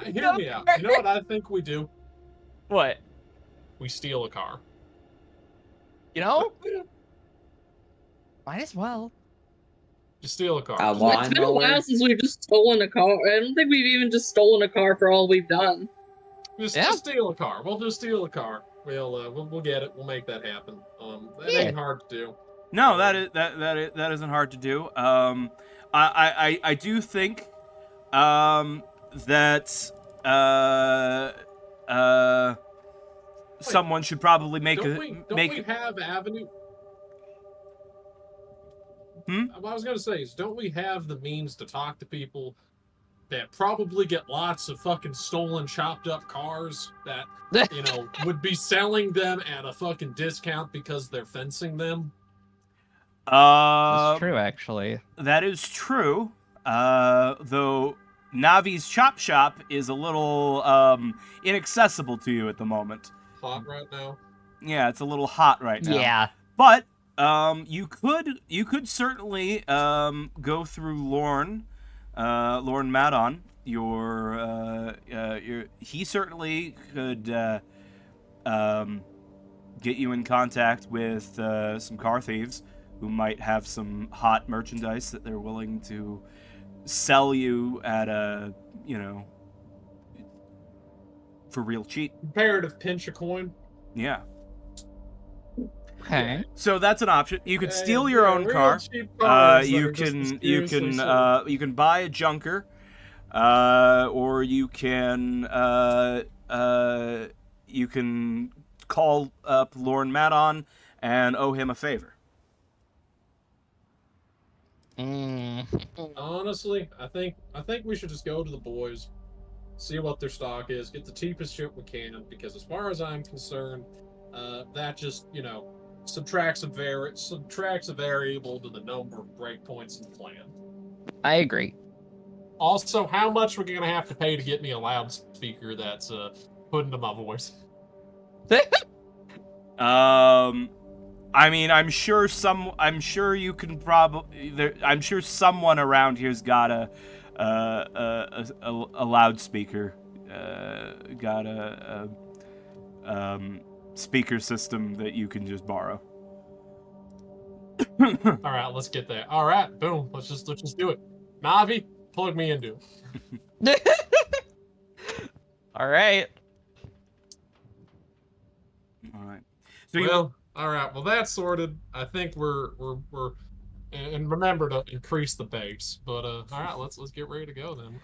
Hear me out. You know what I think we do? What? We steal a car. You know? Might as well. Just steal a car. A It's been a lawnmower. while since we've just stolen a car. I don't think we've even just stolen a car for all we've done. Just steal a car. We'll just steal a car. We'll get it. We'll make that happen. That ain't hard to do. No, that isn't hard to do. I do think that someone should probably make Don't we have avenue? What I was gonna say is, don't we have the means to talk to people that probably get lots of fucking stolen, chopped up cars that would be selling them at a fucking discount because they're fencing them? That's true, actually. That is true. Though Navi's Chop Shop is a little inaccessible to you at the moment. Hot right now. Yeah, it's a little hot right now. Yeah. But you could certainly go through Lorne Madon. He certainly could get you in contact with some car thieves who might have some hot merchandise that they're willing to sell you at for real cheap. Comparative pinch a coin. Yeah. Okay. So that's an option. You could steal your own car. You can buy a junker, or you can call up Lorne Madon and owe him a favor. Honestly, I think we should just go to the boys, see what their stock is, get the cheapest shit we can, because as far as I'm concerned, that just subtracts a variable to the number of breakpoints in the plan. I agree. Also, how much we're gonna have to pay to get me a loudspeaker that's put into my voice? I mean, I'm sure you can probably. I'm sure someone around here's got a loudspeaker. Got a speaker system that you can just borrow. All right, let's get there. All right, boom. Let's just do it. Navi, plug me into it. All right. All right. So all right. Well, that's sorted. I think we're and remember to increase the base. But all right, let's get ready to go then.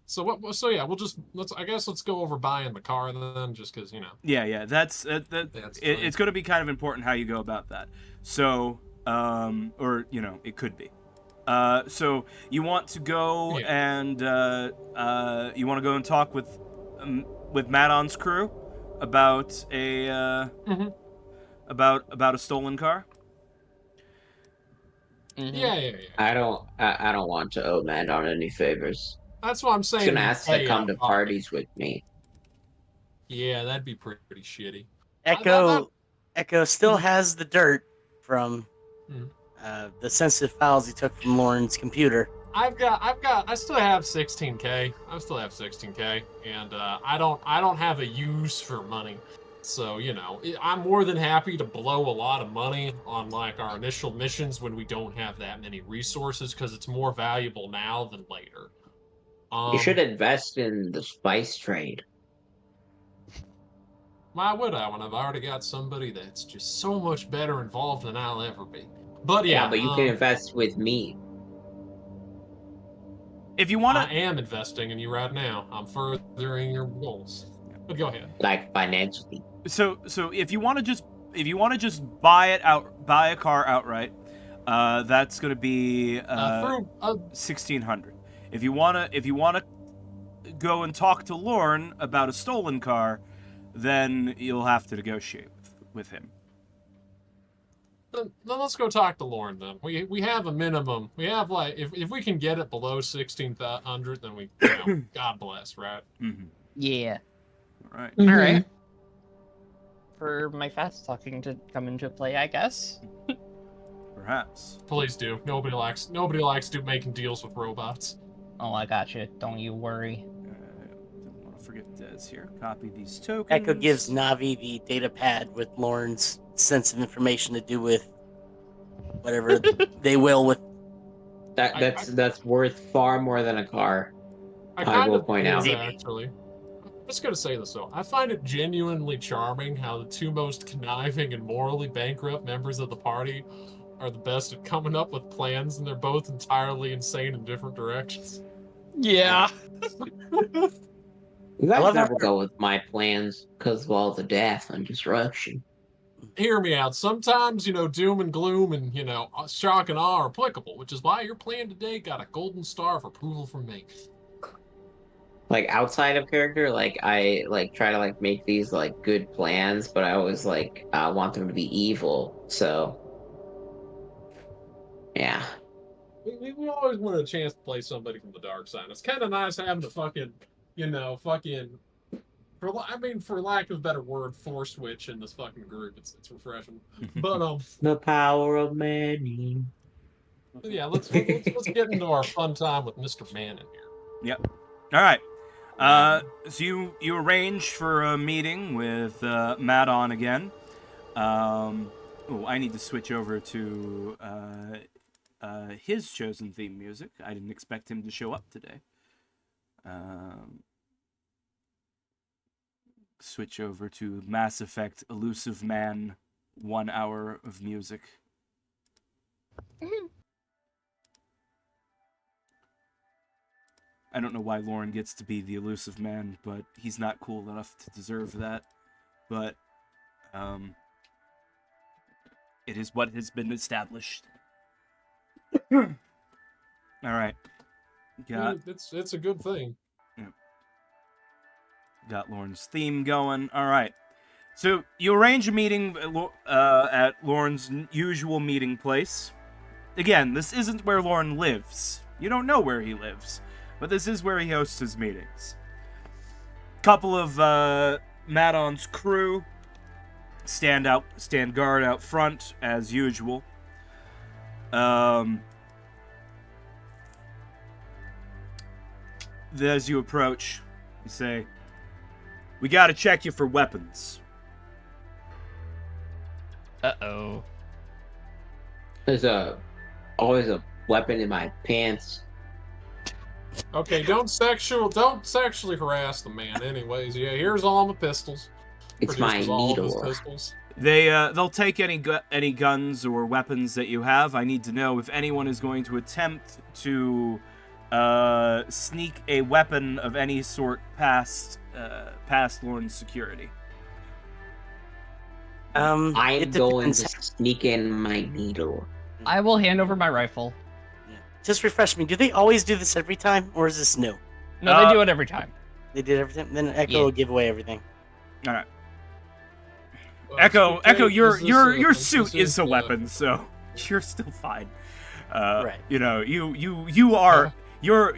So yeah, let's go over buying the car then, just because Yeah. That's it's going to be kind of important how you go about that. So or it could be. So you want to go and you want to go and talk with Madon's crew about a about a stolen car. Mhm. Yeah. I don't want to owe Madon any favors. That's what I'm saying. He's gonna ask to Hey, come to parties with me. Yeah, that'd be pretty shitty. Echo still has the dirt from Mhm. the sensitive files he took from Lauren's computer. I still have 16K. I still have 16K, and I don't have a use for money. So I'm more than happy to blow a lot of money on like our initial missions when we don't have that many resources, because it's more valuable now than later. You should invest in the spice trade. Why would I when I've already got somebody that's just so much better involved than I'll ever be? But yeah, but you can invest with me. If you want I to, am investing in you right now. I'm furthering your goals. But go ahead. Like financially. so if you want to just buy a car outright, that's going to be 1,600. If you wanna go and talk to Lorne about a stolen car, then you'll have to negotiate with him. Then let's go talk to Lauren then. We have a minimum. We have like if we can get it below 1,600, then we God bless, right? Mm-hmm. Yeah. All right. Mhm. All right. For my fast talking to come into play, I guess. Perhaps. Please do. Nobody likes making deals with robots. Oh, I got you. Don't you worry. Don't want to forget Des here. Copy these tokens. Echo gives Navi the data pad with Lauren's sensitive information to do with whatever they will with. That's worth far more than a car. I will point out. Actually. I'm just gonna say this though. I find it genuinely charming how the two most conniving and morally bankrupt members of the party are the best at coming up with plans, and they're both entirely insane in different directions. Yeah. You guys love how never go with my plans because of all the death and destruction. Hear me out. Sometimes, doom and gloom and, shock and awe are applicable, which is why your plan today got a golden star of approval from me. Like outside of character, like I try to make these good plans, but I always want them to be evil. So yeah. We always wanted a chance to play somebody from the dark side. It's kind of nice having the for lack of a better word, force switch in this fucking group. It's refreshing. But The power of many. yeah, let's get into our fun time with Mr. Man in here. Yep. All right. So you arrange for a meeting with Madon again. I need to switch over to his chosen theme music. I didn't expect him to show up today. Switch over to Mass Effect Elusive Man, 1 hour of music. I don't know why Lauren gets to be the elusive man, but he's not cool enough to deserve that. But it is what has been established. All right. It's a good thing. Got Lauren's theme going. All right. So you arrange a meeting at Lauren's usual meeting place. Again, this isn't where Lauren lives. You don't know where he lives. but this is where he hosts his meetings. Couple of Madon's crew stand guard out front as usual. As you approach, you say, "We gotta check you for weapons." Uh-oh. There's always a weapon in my pants. Okay, don't sexually harass the man. Anyways, yeah, here's all my pistols. It's my Produces all of his needle. pistols. They'll take any guns or weapons that you have. I need to know if anyone is going to attempt to sneak a weapon of any sort past Lorne's security. I'm It going depends. to sneak in my needle. I will hand over my rifle. Yeah. Just refresh me. Do they always do this every time, or is this new? No, they do it every time. They did every time. Then Echo Yeah. will give away everything. All right, Well, Echo, your this suit is a is, weapon, so you're still fine. Right. You know, you are your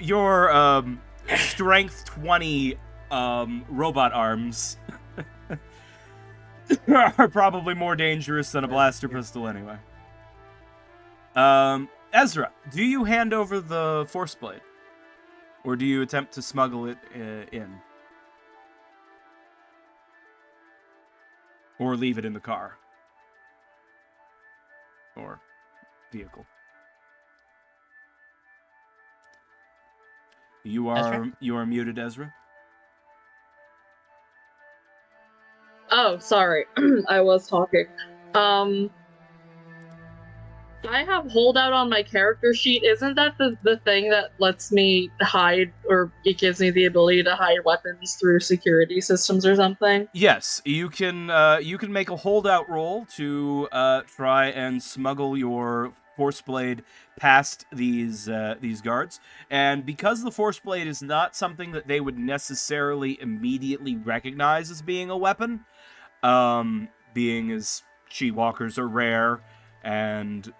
strength 20 robot arms are probably more dangerous than a blaster pistol anyway. Ezra, do you hand over the Force Blade? Or do you attempt to smuggle it in? Or leave it in the car? Or vehicle? You are muted, Ezra. Oh, sorry. I was talking. I have holdout on my character sheet. Isn't that the thing that lets me hide, or it gives me the ability to hide weapons through security systems or something? Yes, you can make a holdout roll to try and smuggle your Force Blade past these guards. And because the Force Blade is not something that they would necessarily immediately recognize as being a weapon, being as Chi Walkers are rare, and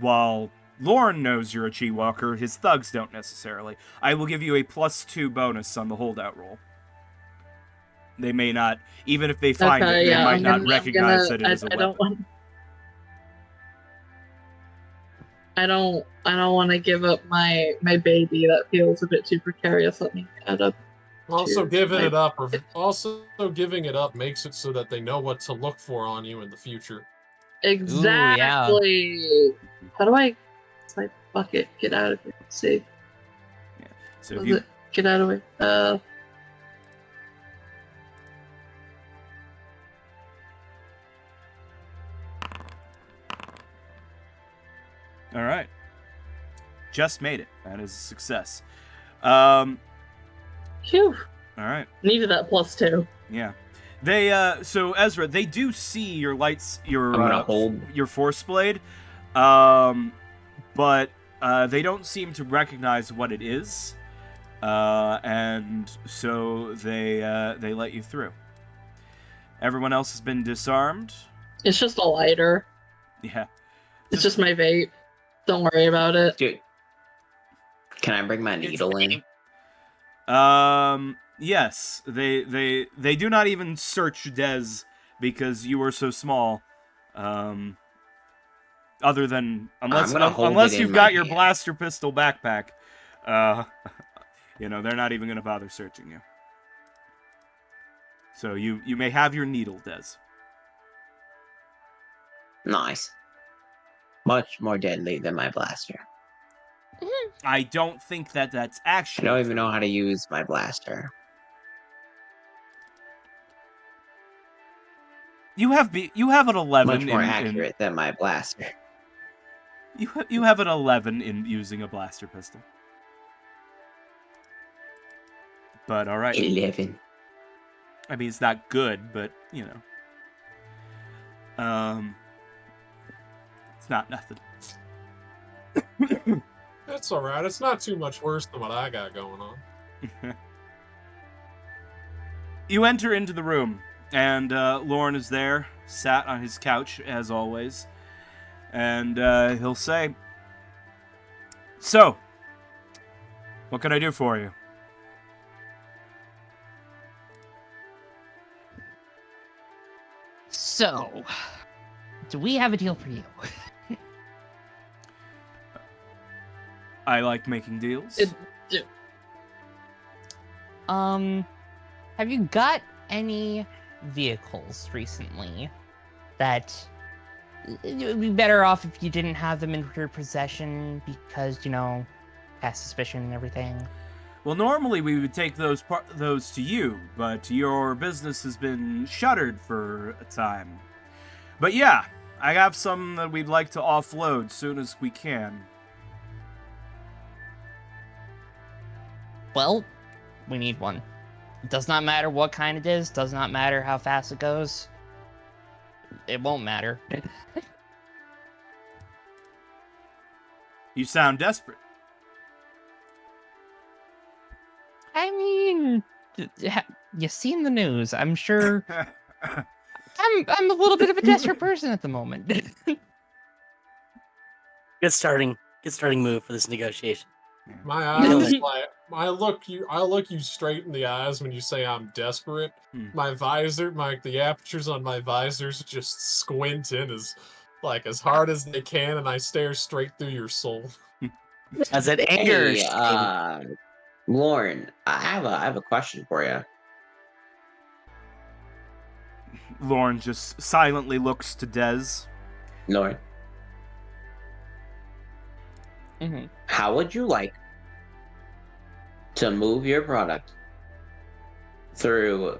while Lorne knows you're a Chi Walker, his thugs don't necessarily. I will give you a +2 bonus on the holdout roll. They may not, even if they find it, they might not recognize that it is a weapon. I don't want to give up my baby. That feels a bit too precarious. Let me add up. Also, Cheers. giving it up makes it so that they know what to look for on you in the future. Exactly. How do I? It's my bucket. Get out of here. Save. Yeah. So if you Get out of the way. all right, just made it. That is a success. Phew. All right. Needed that +2. Yeah. They so Ezra, they do see your lights, I'm gonna hold. your Force Blade, but they don't seem to recognize what it is, and so they let you through. Everyone else has been disarmed. It's just a lighter. Yeah. It's just my vape. Don't worry about it. Dude, can I bring my needle in? Yes. They do not even search Dez because you are so small. Other than unless you've got your blaster pistol backpack, they're not even gonna bother searching you. So you may have your needle, Dez. Nice. Much more deadly than my blaster. I don't think that's I actually. don't even know how to use my blaster. You have an 11. Much more accurate than my blaster. You have an 11 in using a blaster pistol. But all right. 11. I mean, it's not good, but it's not nothing. That's all right. It's not too much worse than what I got going on. You enter into the room, and Lorne is there, sat on his couch as always, and he'll say, "So, What can I do for you? So, do we have a deal for you? I like making deals. Have you got any vehicles recently that it would be better off if you didn't have them in your possession because, past suspicion and everything? Well, normally we would take those to you, but your business has been shuttered for a time. But yeah, I have some that we'd like to offload soon as we can. Well, we need one. It does not matter what kind it is, does not matter how fast it goes. It won't matter. You sound desperate. I mean, you seen the news. I'm sure I'm a little bit of a desperate person at the moment. Good starting move for this negotiation. My eyes, I look you straight in the eyes when you say I'm desperate. My visor, the apertures on my visors just squint in as hard as they can, and I stare straight through your soul. As it angers. Hey, Lauren, I have a question for you. Lauren just silently looks to Dez. Lauren, how would you like to move your product through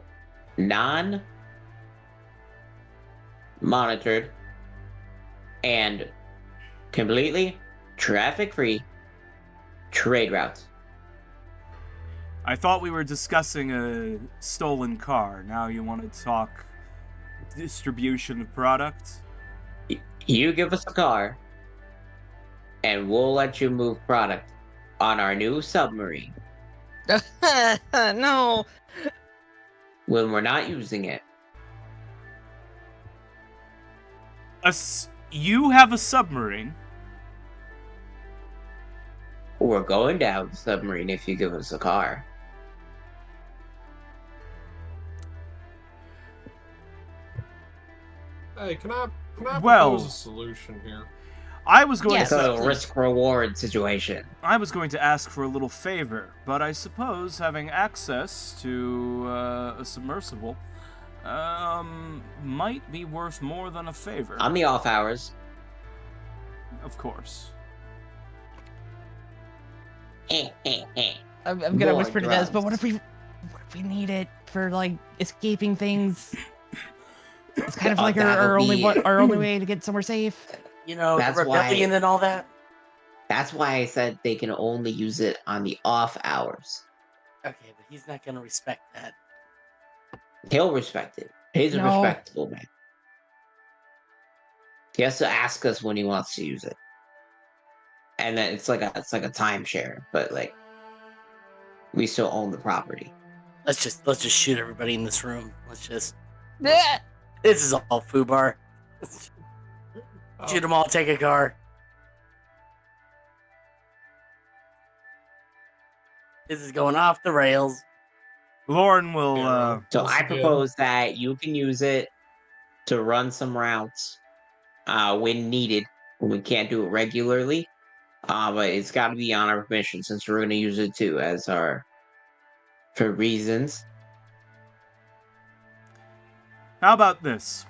non-monitored and completely traffic-free trade routes? I thought we were discussing a stolen car. Now you want to talk distribution of product? You give us a car, and we'll let you move product on our new submarine No. when we're not using it. You have a submarine? We're going down the submarine if you give us a car. Hey, can I Well, propose a solution here? I was going It's to a risk-reward situation. I was going to ask for a little favor, but I suppose having access to a submersible might be worth more than a favor. On the off hours. Of course. I'm gonna More whisper to Des, but drugs. what if we need it for escaping things? It's kind of like our only way to get somewhere safe. That's the rebellion and all that. That's why I said they can only use it on the off hours. Okay, but he's not gonna respect that. He'll respect it. He's a No. respectable man. He has to ask us when he wants to use it. And then it's like a timeshare, but we still own the property. Let's just shoot everybody in this room. This Yeah. is all FUBAR. Shoot them all, take a car. This is going off the rails. Lauren will So Once I again- propose that you can use it to run some routes when needed. We can't do it regularly, but it's got to be on our permission since we're going to use it too for reasons. How about this?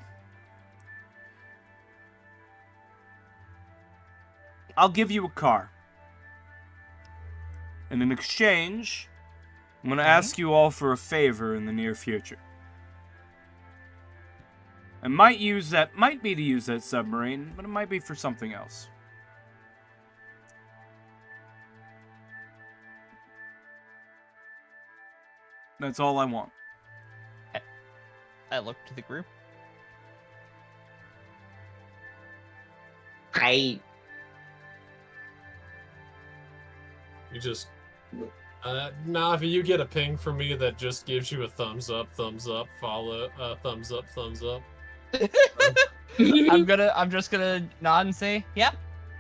I'll give you a car. And in exchange, I'm going to ask you all for a favor in the near future. I might be to use that submarine, but it might be for something else. That's all I want. I look to the group. You just Navi, you get a ping from me that just gives you a thumbs up, follow, thumbs up. I'm just gonna nod and say, "Yep,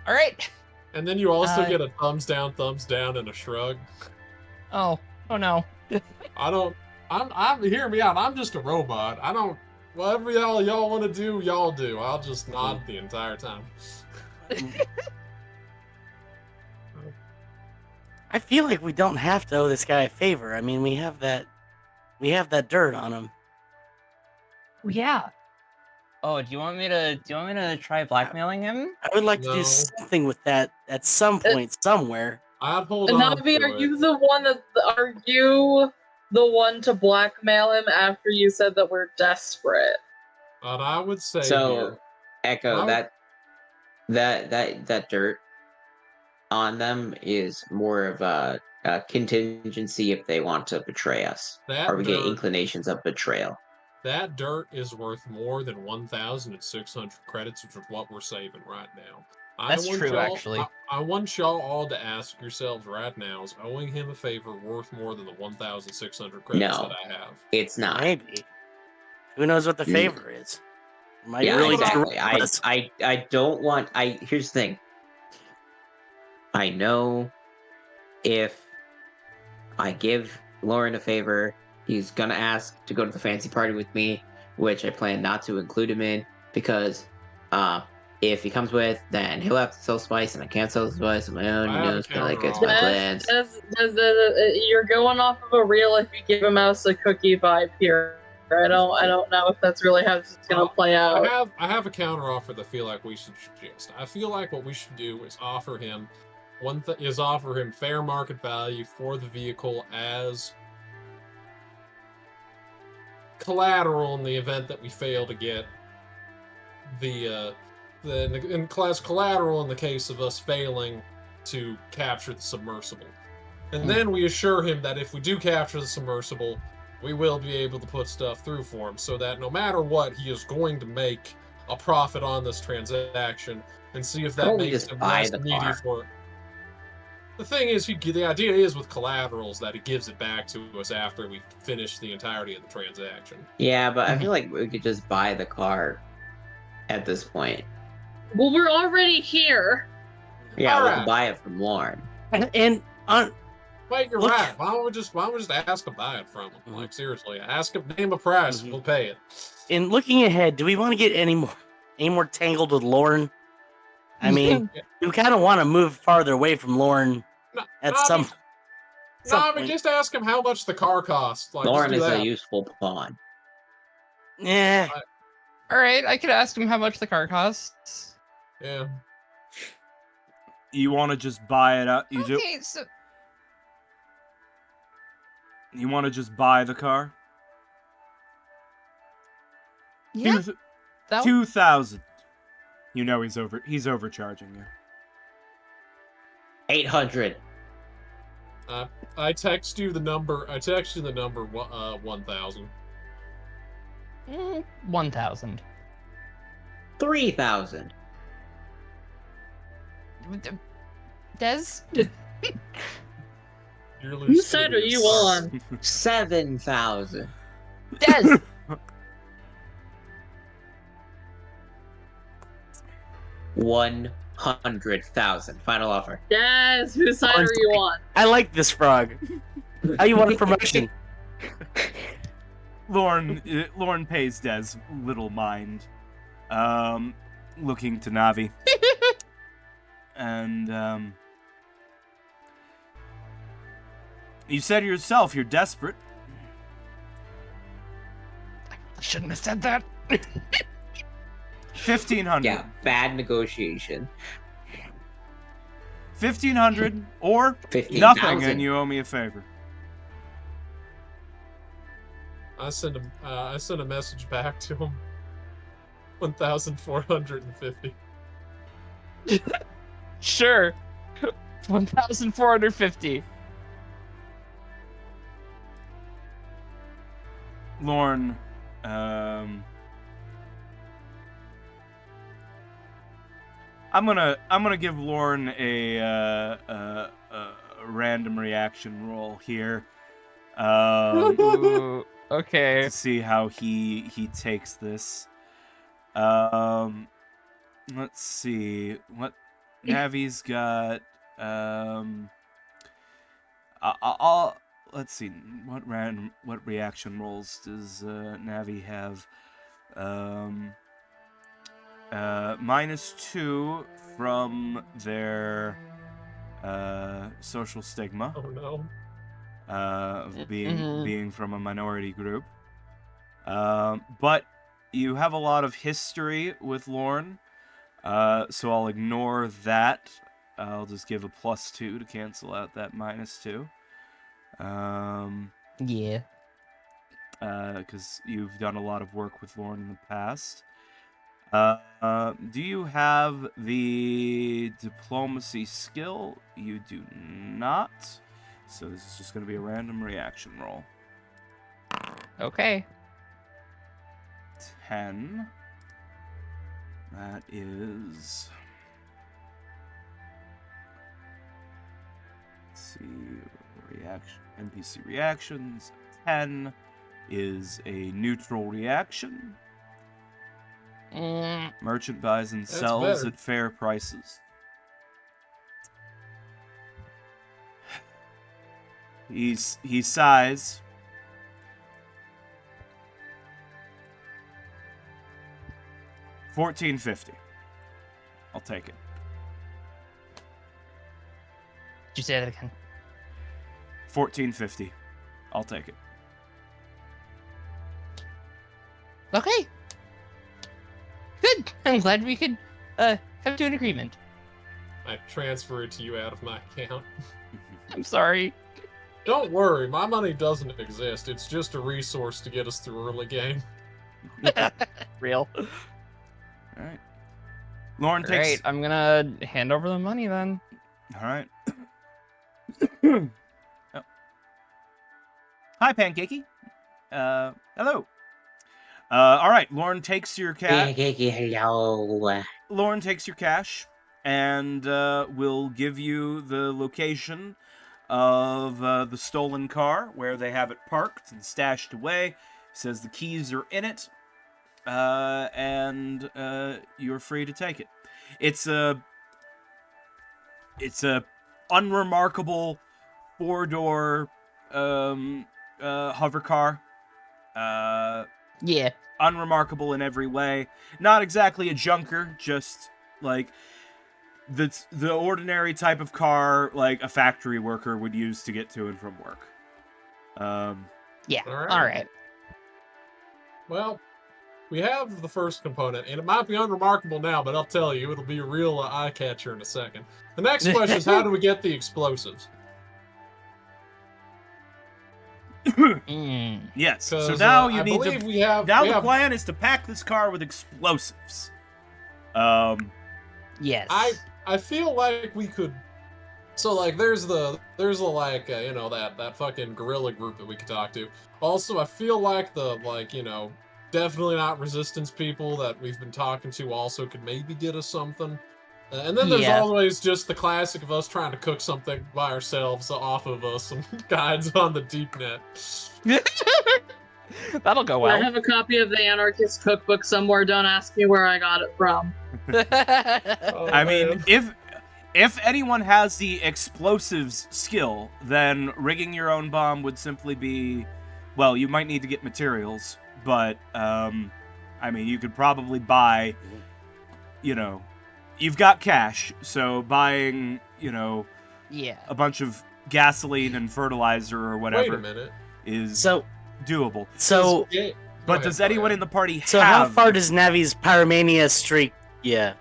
all right." And then you also Uh, get a thumbs down, and a shrug. Oh no. I don't. I'm. Hear me out. I'm just a robot. I don't. Whatever y'all want to do, y'all do. I'll just nod the entire time. I feel like we don't have to owe this guy a favor. I mean, we have that dirt on him. Yeah. Oh, do you want me to try blackmailing him? I would like to No. do something with that at some point, somewhere. I'd hold on Navi, to are it. you the one to blackmail him after you said that we're desperate? But I would say So, here. Echo, Well- that dirt on them is more of a contingency if they want to betray us, That or we get dirt- inclinations of betrayal. That dirt is worth more than 1,600 credits, which is what we're saving right now. That's true, y'all, actually. I want y'all all to ask yourselves right now: is owing him a favor worth more than the 1,600 credits No. that I have? It's not. Maybe. Who knows what the Mm. favor is? Might Yeah, really exactly. corrupt us. I don't want. Here's the thing. I know if I give Lauren a favor, he's gonna ask to go to the fancy party with me, which I plan not to include him in because if he comes with, then he'll have to sell spice, and I can't sell spice on my own. I You have know, a it's kind of like it's counter my offer. plans. You're going off of a real if you give a mouse a cookie vibe here. I don't know if that's really how this is gonna play out. I have a counter offer that I feel like we should suggest. I feel like what we should do is offer him fair market value for the vehicle as collateral in the event that we fail to get in class collateral in the case of us failing to capture the submersible. And then we assure him that if we do capture the submersible, we will be able to put stuff through for him so that no matter what, he is going to make a profit on this transaction and see if that Don't we makes just him buy less the needy car? for it. The thing is, the idea is with collaterals that it gives it back to us after we finish the entirety of the transaction. Yeah, but I feel like we could just buy the car at this point. Well, we're already here. Yeah, we Alright. can buy it from Lauren. And Wait, you're Look- right. Why don't we just ask to buy it from him? Mhm. Like seriously, ask him, name a price, Mhm. we'll pay it. in looking ahead, do we want to get any more tangled with Lauren? I mean, we kind of want to move farther away from Lauren No, at no, I some mean, no, I mean, point. just ask him how much the car costs. Like, Lauren just is do a that. useful pawn. Yeah. All right, I could ask him how much the car costs. Yeah. You want to just buy it out? You So You want to just buy the car? yeah, that 2,000. You know he's overcharging you. 800. I text you the number. 1,000. 1,000. 3,000. Des? Whose side are you on? 7,000. Des! 100,000. Final offer. Yes, whose side are you on? I like this frog. How you want a promotion? Lauren pays Des little mind. Looking to Navi. And you said yourself you're desperate. I shouldn't have said that. 1,500. Yeah, bad negotiation. 1,500 or 15,000. nothing, and you owe me a favor. I sent a message back to him. 1,450. Sure. 1,450. Lauren, I'm gonna give Lauren a random reaction roll here, Ooh, okay. to see how he takes this. Let's see what Navi's got. let's see. What reaction rolls does Navi have? -2 from their social stigma. Oh no. Of being from a minority group. But you have a lot of history with Lorne, so I'll ignore that. I'll just give a +2 to cancel out that -2. Yeah. Because you've done a lot of work with Lorne in the past. Do you have the diplomacy skill? You do not. So this is just going to be a random reaction roll. Okay. 10. That is... Let's see... NPC reactions. 10 is a neutral reaction. Merchant buys and That's sells better. at fair prices. He sighs. $14.50. I'll take it. Did you say that again? $14.50. I'll take it. Okay. Good. I'm glad we could come to an agreement. I transfer it to you out of my account. I'm sorry. Don't worry, my money doesn't exist. It's just a resource to get us through early game. Real. All right. Lauren takes. Great. I'm gonna hand over the money then. All right. Oh. Hi, Pancakey. Hello. All right. Lauren takes your cash. Hello. Lauren takes your cash and will give you the location of the stolen car where they have it parked and stashed away. Says the keys are in it, and you're free to take it. It's a unremarkable 4-door hover car. Yeah. Unremarkable in every way. Not exactly a junker, just like the ordinary type of car like a factory worker would use to get to and from work. Yeah. All right. All right. Well, we have the first component, and it might be unremarkable now, but I'll tell you, it'll be a real eye catcher in a second. The next question is, how do we get the explosives? Yes. So 'Cause, now you I need believe to. we have. Now we the have- plan is to pack this car with explosives. Yes. I feel like we could. So like, there's the like that fucking guerrilla group that we could talk to. Also, I feel like the definitely not resistance people that we've been talking to also could maybe get us something. And then there's Yeah. always just the classic of us trying to cook something by ourselves off of some guides on the deep net. That'll go I well. have a copy of the Anarchist Cookbook somewhere. Don't ask me where I got it from. Oh, I mean, man. if anyone has the explosives skill, then rigging your own bomb would simply be, well, you might need to get materials, but I mean, you could probably buy, you've got cash, so buying, Yeah. a bunch of gasoline and fertilizer or Wait a whatever minute. is So, doable. so, Yeah, go But ahead, does go anyone ahead. in the party so have? how far does Navi's pyromania streak? Yeah.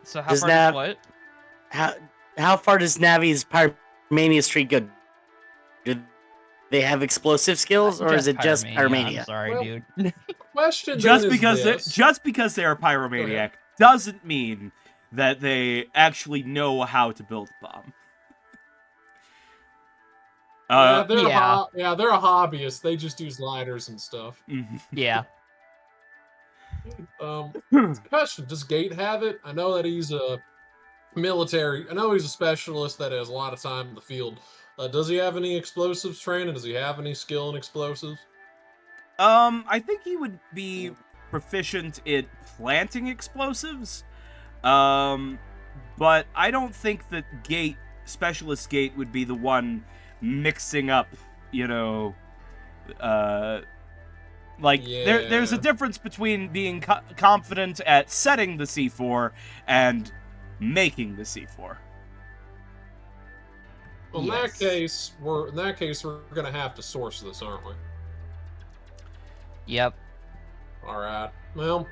So how Does far Nav- does what? How far does Navi's pyromania streak go? Do they have explosive skills, or is it just I'm pyromania? sorry, Well, dude. Question just then is because this. just because they're a pyromaniac doesn't mean that they actually know how to build a bomb. They're a hobbyist. They just use lighters and stuff. Mhm. Yeah. Question: does Gate have it? I know that he's a military. I know he's a specialist that has a lot of time in the field. Does he have any explosives training? Does he have any skill in explosives? I think he would be proficient at planting explosives. But I don't think that Specialist Gate would be the one mixing up, you know, like there's a Yeah. difference between being confident at setting the C4 and making the C4. Well, Yes. in that case we're gonna have to source this, aren't we? Yep. All right. Well,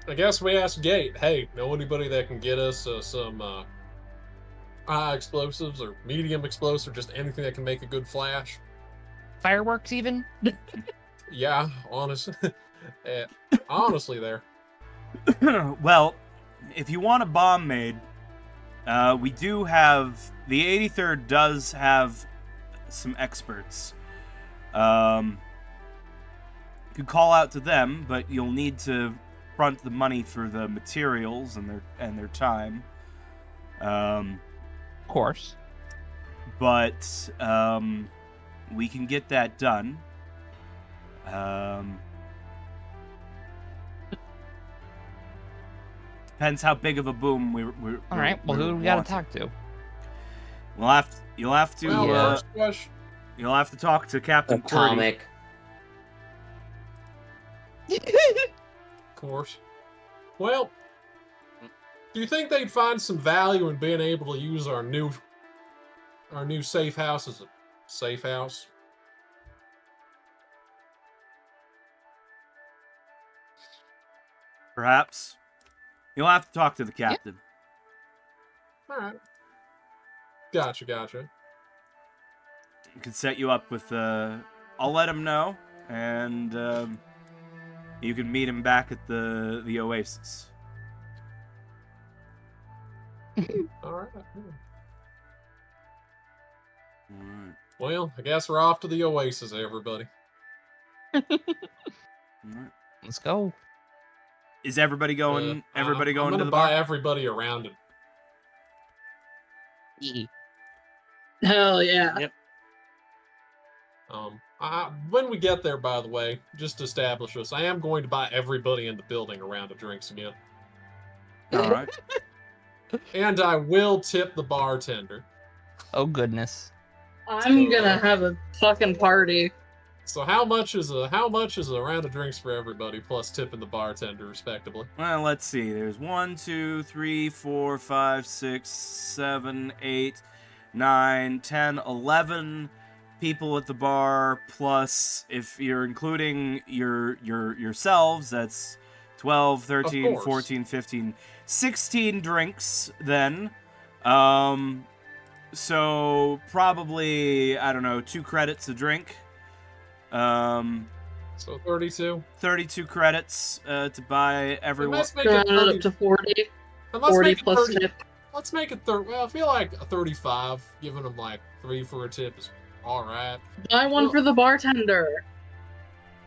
I guess we ask Gate. Hey, know anybody that can get us some high explosives or medium explosives, or just anything that can make a good flash? Fireworks, even? Yeah, honestly, there. Well, if you want a bomb made, we do have the 83rd does have some experts. You could call out to them, but you'll need to front the money for the materials and their time. Of course. But we can get that done. Depends how big of a boom we're All right. Well, who do we gotta talk to? You'll have to Well, first question. you'll have to talk to Captain Qwerty. Atomic. Of course. Well, do you think they'd find some value in being able to use our new safe house as a safe house? Perhaps. You'll have to talk to the captain. All right. Gotcha. I can set you up with. I'll let him know, and you can meet him back at the Oasis. All right. Alright. Well, I guess we're off to the Oasis, everybody. Alright. Let's go. Is everybody going? Everybody going I'm to gonna the buy bar? everybody around it. Hell yeah. Yep. When we get there, by the way, just to establish this, I am going to buy everybody in the building a round of drinks again. All right. And I will tip the bartender. Oh goodness. I'm gonna have a fucking party. So how much is a round of drinks for everybody plus tipping the bartender, respectively? Well, let's see. There's 1, 2, 3, 4, 5, 6, 7, 8, 9, 10, 11 people at the bar. Plus, if you're including yourselves, that's 12, 13, course. 14, 15, 16 drinks. Then, so probably I don't know, 2 credits a drink. So 32. 32 credits to buy everyone. Let's make it Round it 30. up to 40. and let's 40 make it plus 30. tip. Let's make it 30. Well, I feel like a 35, giving them like 3 for a tip is all right. Buy one for the bartender.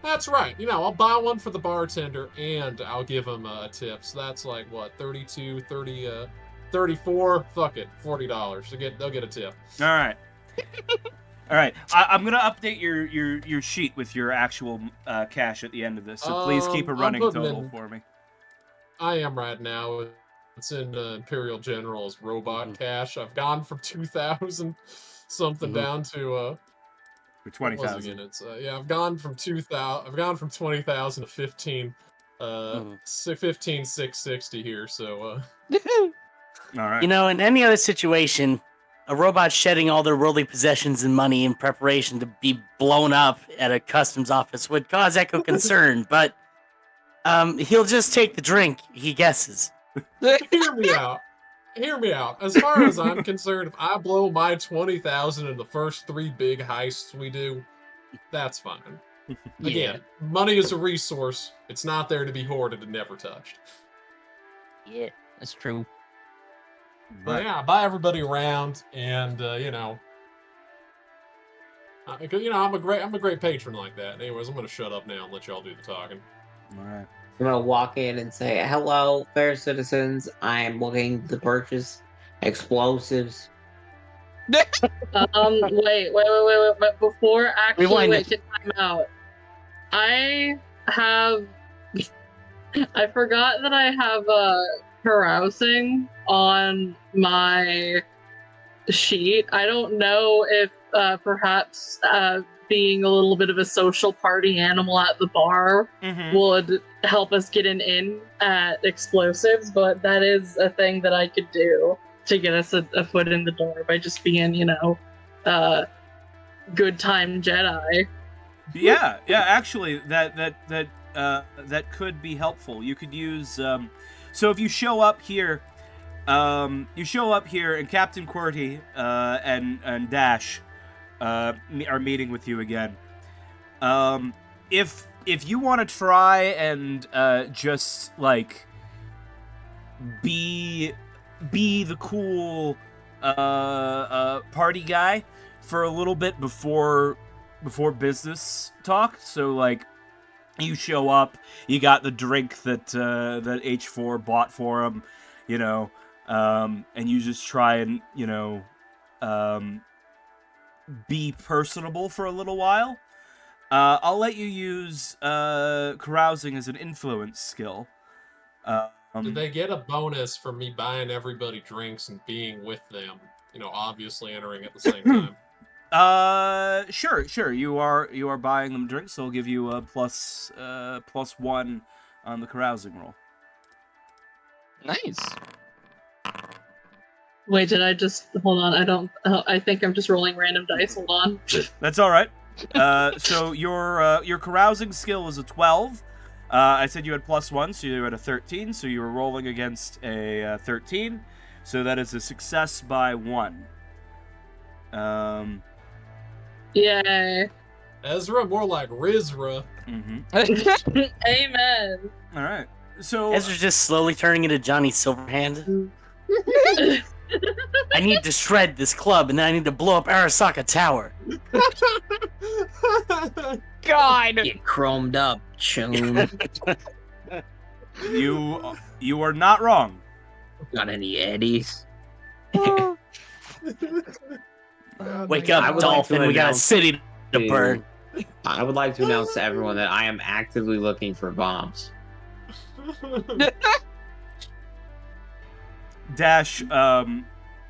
That's right. I'll buy one for the bartender and I'll give him a tip. So that's like what, 32, 30, 34. Fuck it, $40. They'll get a tip. All right. All right. I'm gonna update your sheet with your actual cash at the end of this. So please keep a I'm running putting total in- for me. I am right now. It's in Imperial General's robot cash. I've gone from 2,000 something down to For what was it 20,000. again? It's I've gone from 2,000. I've gone from 20,000 to 15. 15,660 here. So All right. In any other situation, a robot shedding all their worldly possessions and money in preparation to be blown up at a customs office would cause Echo concern, but he'll just take the drink, he guesses. hear me out. Hear me out. As far as I'm concerned, if I blow my 20,000 in the first 3 big heists we do, that's fine. Again, money is a resource. It's not there to be hoarded and never touched. Yeah, that's true. But yeah, buy everybody around, and I'm a great patron like that. Anyways, I'm gonna shut up now and let y'all do the talking. All right. I'm gonna walk in and say, "Hello, fair citizens. I am looking to purchase explosives." Wait. Before actually, Rewind wait, time out. I forgot that I have carousing on my sheet. I don't know if perhaps being a little bit of a social party animal at the bar would help us get an in at explosives, but that is a thing that I could do to get us a foot in the door by just being, good time Jedi. Yeah, actually, that could be helpful. You could use, so if you show up here, and Captain QWERTY and Dash are meeting with you again. If you want to try and just like be the cool party guy for a little bit before business talk, so like you show up, you got the drink that H4 bought for him, and you just try and be personable for a little while. I'll let you use carousing as an influence skill. Do they get a bonus for me buying everybody drinks and being with them? Obviously entering at the same time. Sure. You are buying them drinks, so I'll give you a +1 on the carousing roll. Nice. Wait, did I just hold on? I think I'm just rolling random dice. Hold on. That's all right. So your carousing skill is a 12. I said you had +1, so you're at a 13. So you were rolling against a 13. So that is a success by 1. Yay. Ezra, more like Rizra. Amen. All right. So Ezra's just slowly turning into Johnny Silverhand. I need to shred this club, and then I need to blow up Arasaka Tower. God. Get chromed up, chum. you are not wrong. Got any eddies? Wake up, Dolphin. We got a city to burn. I would like to announce to everyone that I am actively looking for bombs. Dash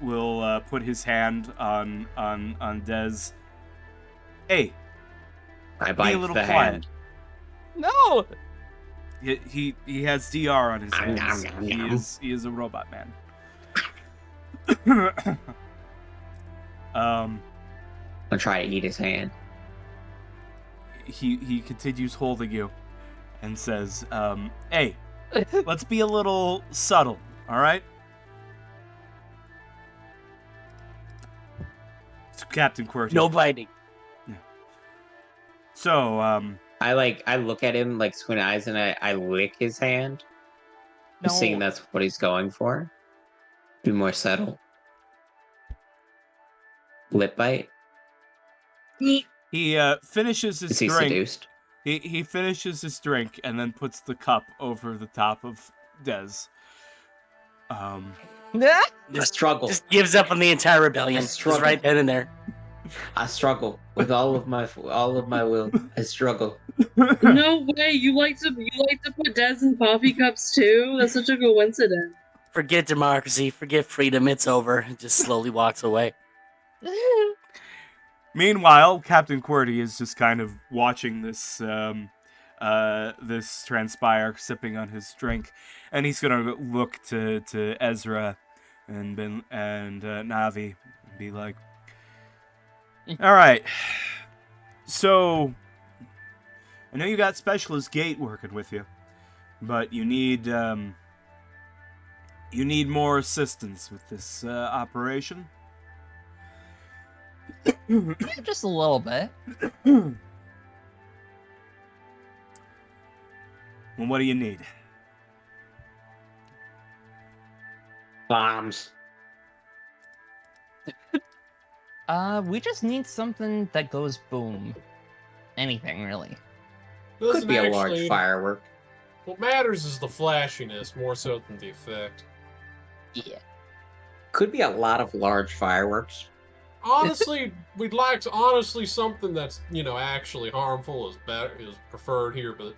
will put his hand on Dez. Hey, I be bite a little the quiet. hand. No. He has DR on his Nom, hands. nom, nom, nom. He is a robot man. I'll try to eat his hand. He continues holding you and says, hey, let's be a little subtle, all right? It's Captain QWERTY. No biting. So, I look at him like squint eyes and I lick his hand. No. Seeing that's what he's going for. Be more subtle. Lip bite. he finishes his Is he drink. seduced? He finishes his drink and then puts the cup over the top of Dez. A struggle. Just gives up on the entire rebellion. Just Just right then and there. I struggle with all of my will. I struggle. No way. You like to put Des in coffee cups too? That's such a coincidence. Forget democracy. Forget freedom. It's over. Just slowly walks away. Meanwhile, Captain QWERTY is just kind of watching this this transpire, sipping on his drink, and he's gonna look to Ezra and Navi and be like, "All right, so I know you got Specialist Gate working with you, but you need more assistance with this operation." Just a little bit. Well, what do you need? Bombs. We just need something that goes boom. Anything, really. Could be a large firework. What matters is the flashiness more so than the effect. Yeah. Could be a lot of large fireworks. Honestly, we'd like to something that's actually harmful is preferred here, but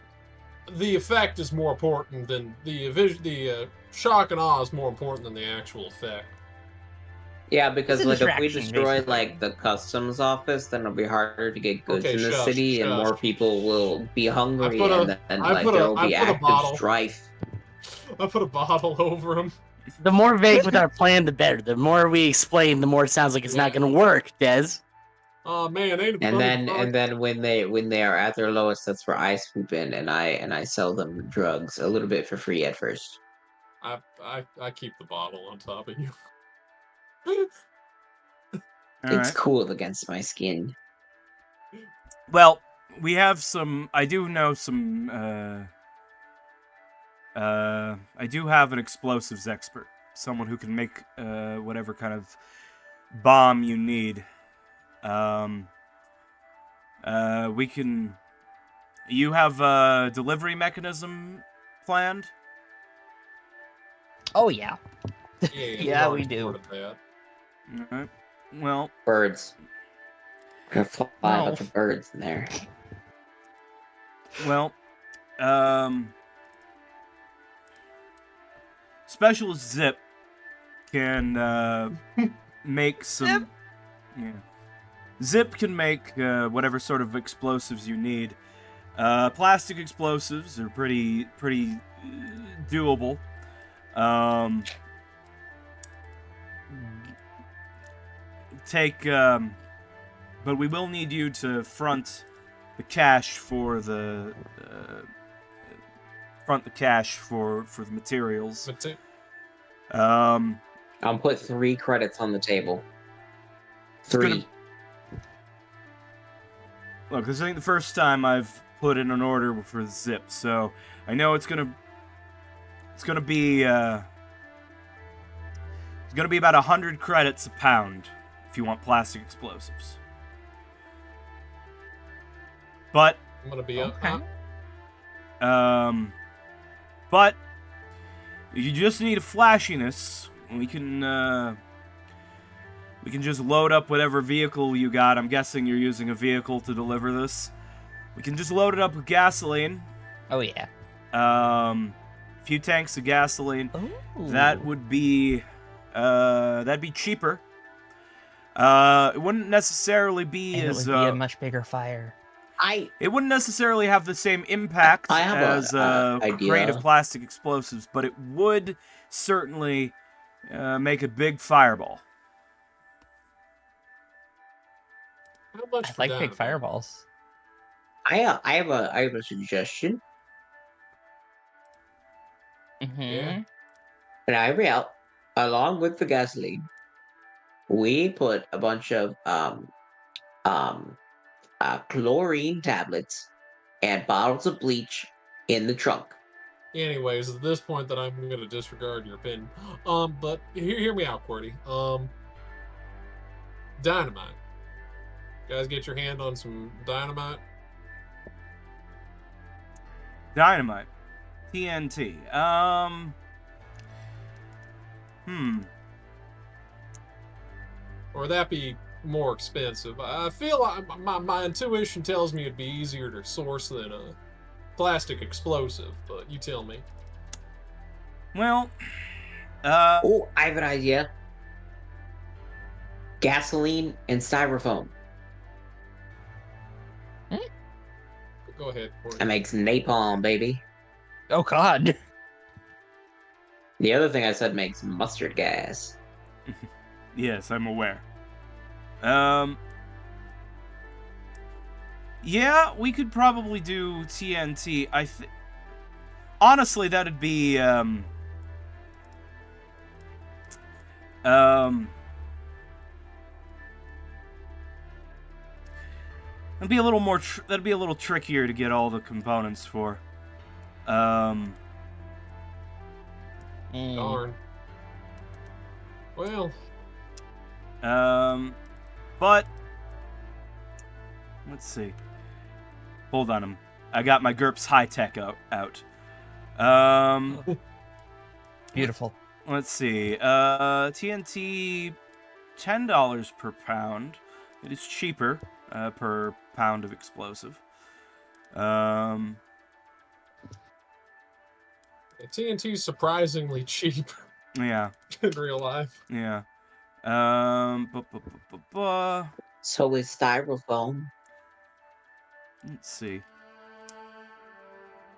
the effect is more important than the shock and awe is more important than the actual effect. Yeah, because a like if we distraction, destroy basically. like the customs office, then it'll be harder to get goods Okay, in the shush, city, and shush. more people will be I hungry, put and a, then I like put there a, will I be put a active bottle. strife. I put a bottle over him. The more vague with our plan, the better. The more we explain, the more it sounds like it's not Yeah. going to work, Des. Oh man, ain't it And funny? then when they are at their lowest, that's where I swoop in and I sell them drugs a little bit for free at first. I keep the bottle on top of you. All It's right. cool against my skin. Well, we have some. I do know some. I do have an explosives expert, someone who can make whatever kind of bomb you need. We can. You have a delivery mechanism planned? Oh yeah. Yeah, Yeah, we've we do. already sorted that. Alright. Well, Birds. Gonna fly a No. bunch of birds in there. well, Specialist Zip can make some. Zip? Yeah. Zip can make whatever sort of explosives you need. Plastic explosives are pretty doable. But we will need you to front the cash for the for the materials. I'll put 3 credits on the table. It's gonna- 3. Look, this ain't the first time I've put in an order for Zip, so I know it's gonna be about 100 credits a pound if you want plastic explosives. But I'm gonna be Okay. but you just need a flashiness. We can just load up whatever vehicle you got. I'm guessing you're using a vehicle to deliver this. We can just load it up with gasoline. Oh yeah. A few tanks of gasoline. Ooh. That would be that'd be cheaper. It wouldn't necessarily be And it as would be a much bigger fire. it wouldn't necessarily have the same impact I have as a idea. crate of plastic explosives, but it would certainly make a big fireball. How much I for like big dynamite? fireballs. I have a suggestion. Mm-hmm. Yeah. And I out along with the gasoline, we put a bunch of chlorine tablets and bottles of bleach in the trunk. Anyways, at this point that I'm gonna disregard your opinion. But hear me out, Qwerty. Dynamite. Guys, get your hand on some dynamite. Dynamite. TNT. Or would that be more expensive? I feel like my intuition tells me it'd be easier to source than a plastic explosive, but you tell me. Well, Oh, I have an idea. Gasoline and styrofoam. Go ahead, That Qwerty. makes napalm, baby. Oh God. The other thing I said makes mustard gas. yes, I'm aware. Yeah, we could probably do TNT. Honestly, that'd be that'd be a little more. That'd be a little trickier to get all the components for. Mm. Darn. Well, But let's see. Hold on, I got my GURPS high tech out. Beautiful. Let's see. TNT, $10 per pound. It is cheaper per pound of explosive. TNT's surprisingly cheap Yeah, in real life. yeah. bu- bu- bu- bu- bu- So it's styrofoam. Let's see.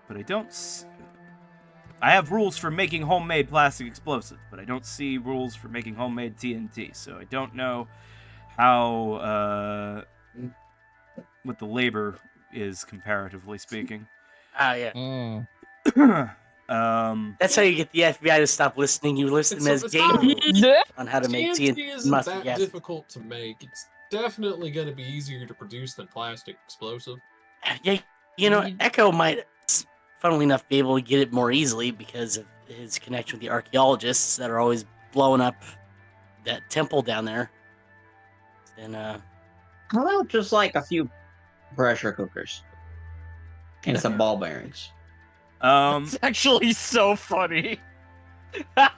But I don't. I have rules for making homemade plastic explosives, but I don't see rules for making homemade TNT. So I don't know how what the labor is comparatively speaking. Ah, yeah. Mm. That's how you get the FBI to stop listening. You list them as It's not- gay on how to make TNT TNT isn't mustard that gas. difficult to make. It's definitely going to be easier to produce than plastic explosive. Yeah, Echo might, funnily enough, be able to get it more easily because of his connection with the archaeologists that are always blowing up that temple down there. And How about just like a few pressure cookers and some ball bearings? It's actually so funny. I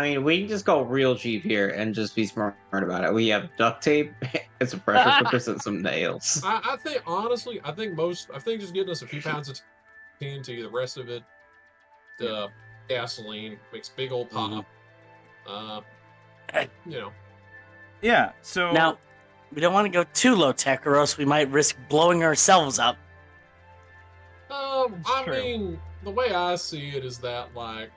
mean, we can just go real cheap here and just be smart about it. We have duct tape and some pressure cookers and some nails. I think, honestly, I think just getting us a few pounds of TNT, the rest of it, gasoline, makes big old pop. Yeah. So now, we don't want to go too low tech, or else we might risk blowing ourselves up. I true. mean, the way I see it is that, like,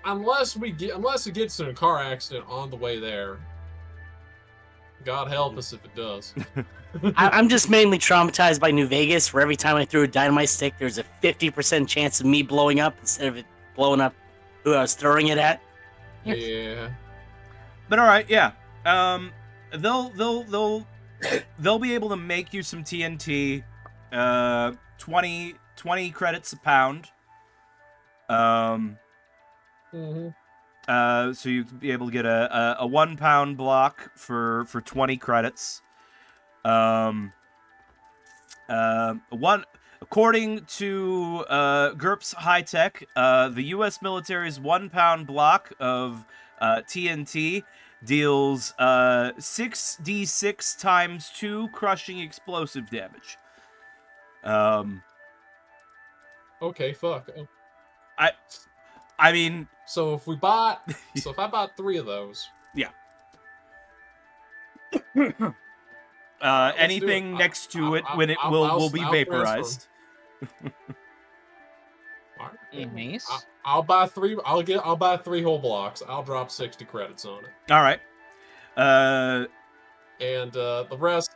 unless it gets in a car accident on the way there, God help us if it does. I'm just mainly traumatized by New Vegas, where every time I threw a dynamite stick, there's a 50% chance of me blowing up instead of it blowing up who I was throwing it at. Yeah. But all right, yeah. They'll be able to make you some TNT. 20 credits a pound. So you'd be able to get a 1 pound block for 20 credits. According to GURPS High Tech, the U.S. military's 1 pound block of TNT deals 6d6 times 2 crushing explosive damage. Okay, fuck. I mean, So if I bought 3 of those, yeah. let's do Anything it. next to it when it I'll will be transfer 'em. vaporized. All right. Nice. I'll buy 3. I'll buy 3 whole blocks. I'll drop 60 credits on it, All right. and the rest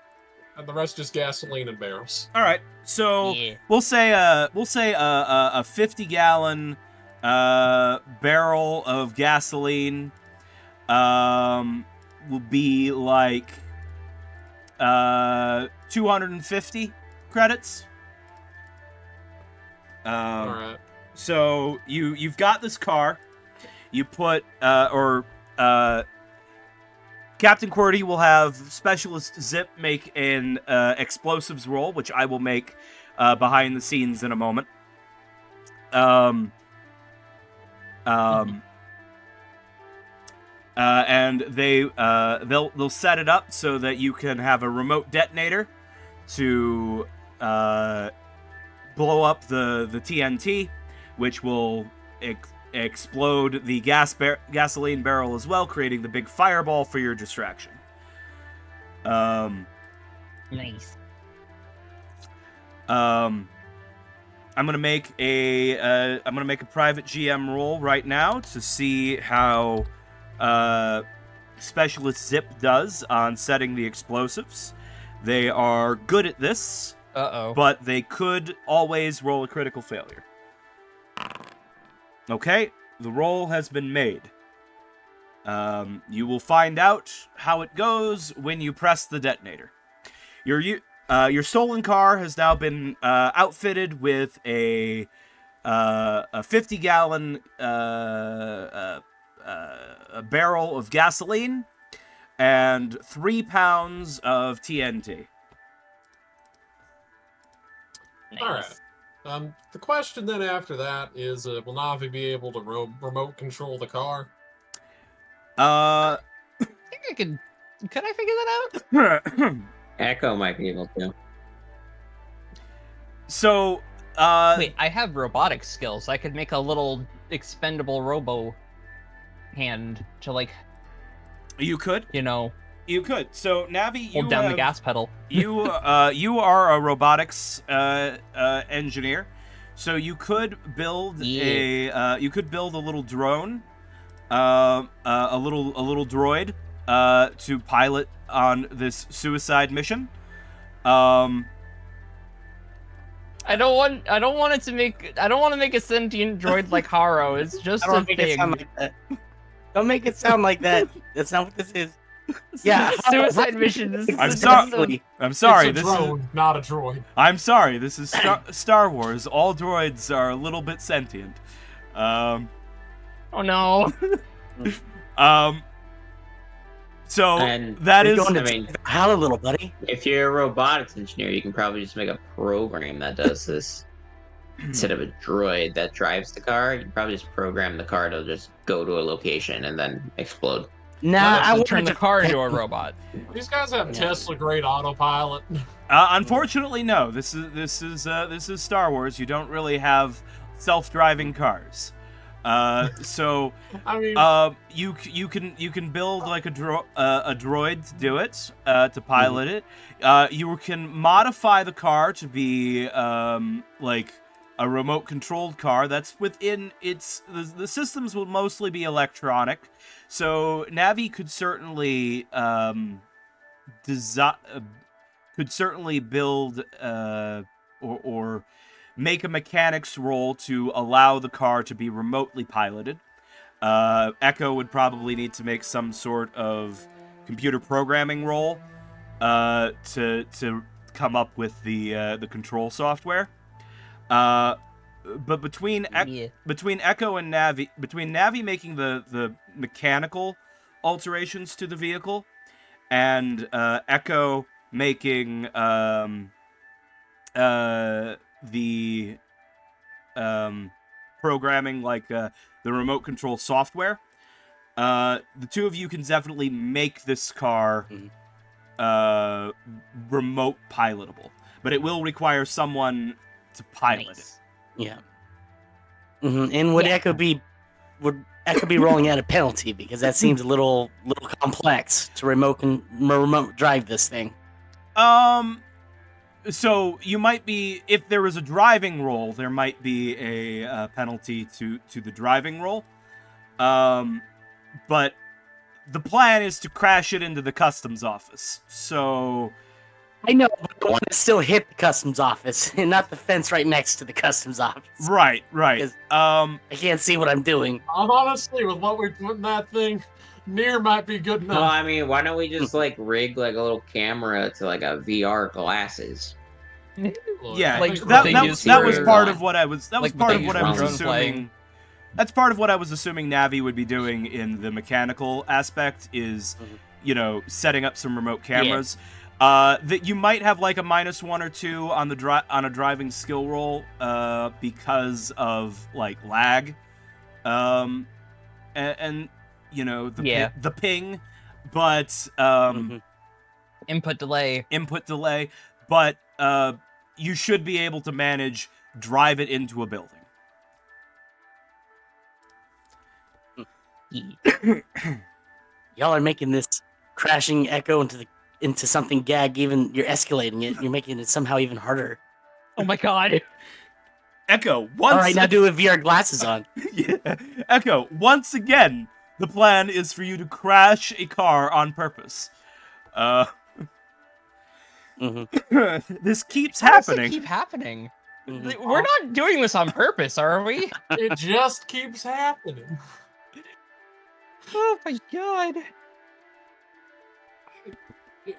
just gasoline and barrels. All right. So Yeah. we'll say a 50-gallon barrel of gasoline will be like 250 credits. All right. So you've got this car. You put Captain QWERTY will have Specialist Zip make an explosives roll, which I will make behind the scenes in a moment. And they'll set it up so that you can have a remote detonator to blow up the TNT, which will explode the gasoline barrel as well, creating the big fireball for your distraction. Nice. I'm gonna make a private GM roll right now to see how Specialist Zip does on setting the explosives. They are good at this, but they could always roll a critical failure. Okay, the roll has been made. You will find out how it goes when you press the detonator. Your stolen car has now been outfitted with a 50-gallon barrel of gasoline and 3 pounds of TNT. Nice. All right. The question then after that is, will Navi be able to remote control the car? I think I could. Could I figure that out? Echo might be able to. So, Wait, I have robotic skills. I could make a little expendable robo. hand to like, You could. you know, You could. So Navi, hold down the gas pedal. you are a robotics engineer, so you could build a little drone, a little droid, to pilot on this suicide mission. I don't want it to make. I don't want to make a sentient droid like Haro. It's just I a don't make it sound thing. like that. Don't make it sound like that. That's not what this is. Yeah, Suicide mission. This is I'm a sorry. system. I'm sorry. It's a This drone, not a droid. I'm sorry. This is Star Wars. All droids are a little bit sentient. Oh no. So And that We're is. going to I mean- Valhalla, little buddy. If you're a robotics engineer, you can probably just make a program that does this. Instead of a droid that drives the car, you can probably just program the car to just go to a location and then explode. Nah, I I want turn the car into a robot. These guys have Yeah. Tesla-grade autopilot. Unfortunately, no. This is Star Wars. You don't really have self-driving cars. So I mean, you can build like a droid to do it, to pilot it. You can modify the car to be like a remote controlled car. That's within its the systems will mostly be electronic. So Navi could certainly build or make a mechanics role to allow the car to be remotely piloted. Echo would probably need to make some sort of computer programming role to come up with the control software. But between Echo and Navi, between Navi making the mechanical alterations to the vehicle, and Echo making the programming, like the remote control software, the two of you can definitely make this car remote pilotable, but it will require someone to pilot it. Yeah. And would Echo be rolling out a penalty, because that seems a little complex to remote drive this thing? So you might be, if there was a driving role, there might be a penalty to the driving role. But the plan is to crash it into the customs office. So I know, but I want to still hit the customs office and not the fence right next to the customs office. right. Because- I can't see what I'm doing. honestly, with what we're putting in that thing, near might be good enough. Well, I mean, why don't we just like rig like a little camera to like a VR glasses? Look, Yeah, I like think that- we're- they use that was for- part of what I was. That was like part they of what use I was for drone assuming. playing. That's part of what I was assuming Navi would be doing in the mechanical aspect. Is setting up some remote cameras. That you might have like a -1 or 2 on the on a driving skill roll, because of like lag, and the ping, but Input delay. but you should be able to manage drive it into a building. Y'all are making this crashing Echo into something gag. Even you're escalating it. You're making it somehow even harder. Oh my god. Echo, once All right, now do it with VR glasses on. yeah. Echo, once again, the plan is for you to crash a car on purpose. This keeps How does it happening. keep happening? Mhm. We're not doing this on purpose, are we? It just keeps happening. Oh my god.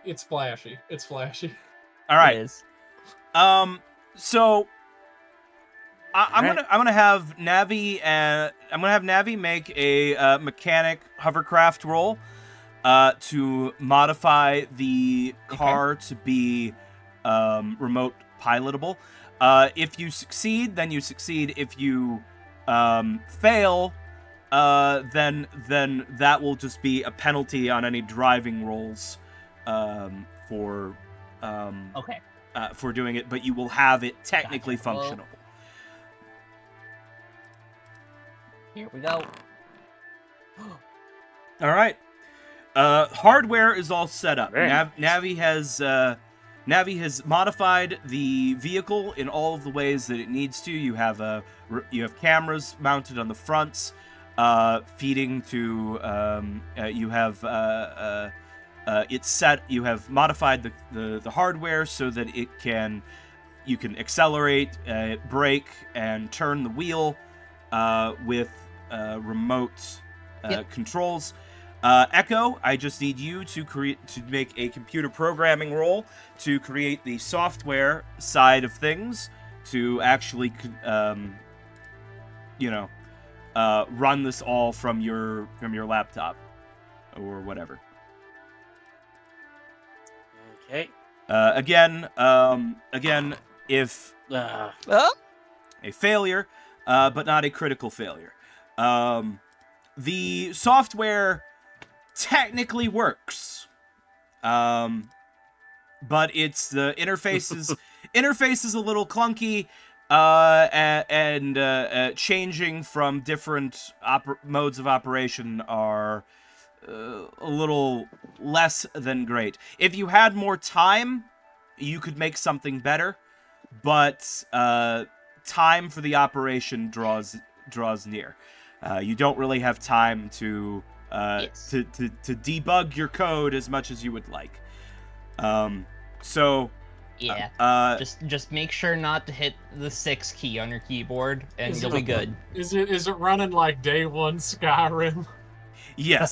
It's flashy. It's flashy. All right. It is. So I'm Alright. gonna have Navi make a mechanic hovercraft roll, to modify the car to be remote pilotable. If you succeed, then you succeed. If you fail, then that will just be a penalty on any driving rolls for Okay. for doing it, but you will have it technically Gotcha. Well- functional. Here we go. All right. Hardware is all set up. Very nice. Navi has modified the vehicle in all of the ways that it needs to. You have cameras mounted on the fronts, feeding to. You have it's set. You have modified the hardware so that you can accelerate, brake, and turn the wheel with remote controls. Echo, I just need you to make a computer programming roll to create the software side of things to actually, run this all from your laptop or whatever. Okay. Again, if a failure, but not a critical failure. The software technically works, but it's the interface is a little clunky, and changing from different modes of operation are a little less than great. If you had more time, you could make something better, but time for the operation draws near. You don't really have time to debug your code as much as you would like. Just make sure not to hit the 6 key on your keyboard, and you'll be good. Is it running like day one Skyrim? Yes.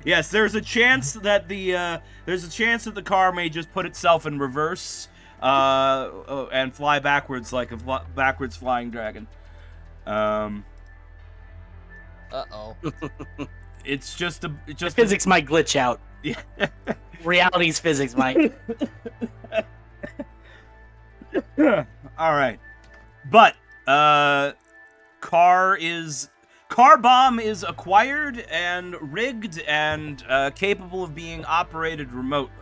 Yes, there's a chance that the car may just put itself in reverse and fly backwards like a backwards flying dragon. Uh-oh. It's just physics might glitch out. Yeah. Reality's physics might. All right. But car bomb is acquired and rigged and capable of being operated remotely.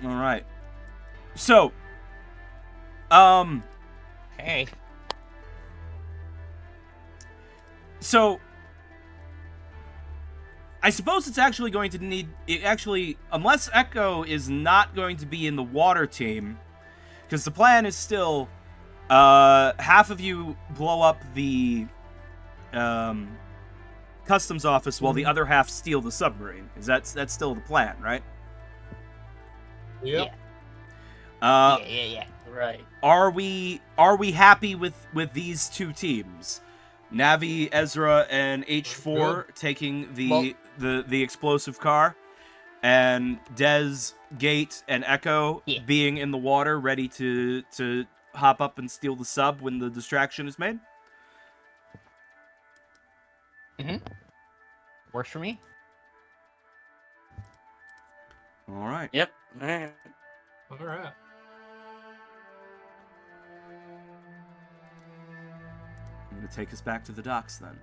All right. So, Hey. So, I suppose it's actually going to need... unless Echo is not going to be in the water team, because the plan is still, half of you blow up the customs office while the other half steal the submarine. That's still the plan, right? Yep. Yeah. Right. Are we happy with these two teams? Navi, Ezra, and H4 taking the explosive car, and Dez, Gate, and Echo being in the water, ready to hop up and steal the sub when the distraction is made? Mm-hmm. Works for me. All right. Yep. All right. All right. I'm going to take us back to the docks then.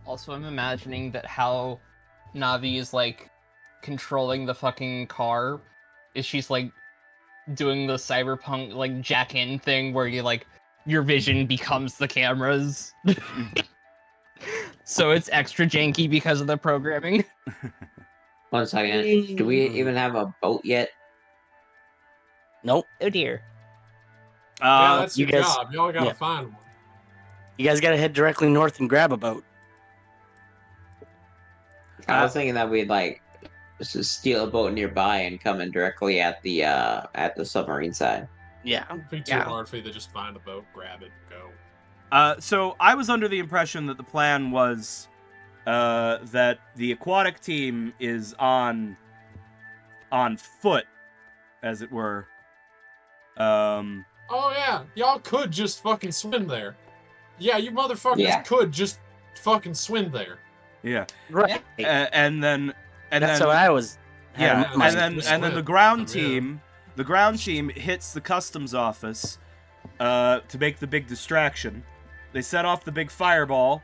Also, I'm imagining that how Navi is, like, controlling the fucking car is she's, like, doing the cyberpunk, like, jack-in thing where you, like, your vision becomes the cameras. So it's extra janky because of the programming. 1 second. Do we even have a boat yet? Nope. Oh dear. Yeah, that's you your guys- job. Y'all gotta yeah. find one. You guys gotta head directly north and grab a boat. I was thinking that we'd like just steal a boat nearby and come in directly at the submarine side. Yeah. It'd be too hard for you to just find a boat, grab it, go. So I was under the impression that the plan was that the aquatic team is on foot, as it were. Oh yeah, y'all could just fucking swim there. Yeah, you motherfuckers could just fucking swim there. Yeah. Right. And then That's what I was. yeah, Yeah, and then the ground team, hits the customs office to make the big distraction. They set off the big fireball,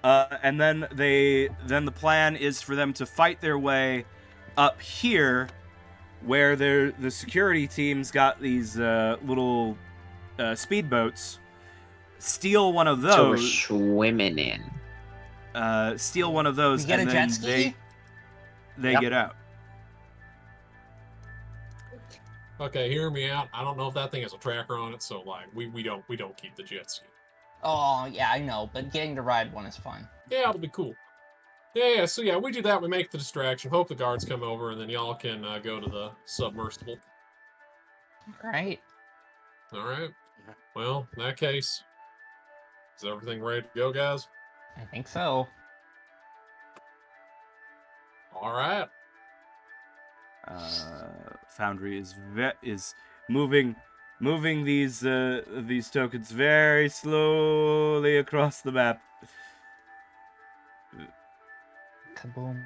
and then the plan is for them to fight their way up here, where the security team's got these little speedboats steal one of So we're those. swimming in. Steal one of those, We get and a then jet ski? they Yep. get out. Okay, hear me out. I don't know if that thing has a tracker on it, so like we don't keep the jet ski. Oh, yeah, I know, but getting to ride one is fun. Yeah, it'll be cool. Yeah, so yeah, we do that. We make the distraction. Hope the guards come over, and then y'all can go to the submersible. All right. All right. Well, in that case, is everything ready to go, guys? I think so. All right. Foundry is moving these tokens very slowly across the map. Kaboom.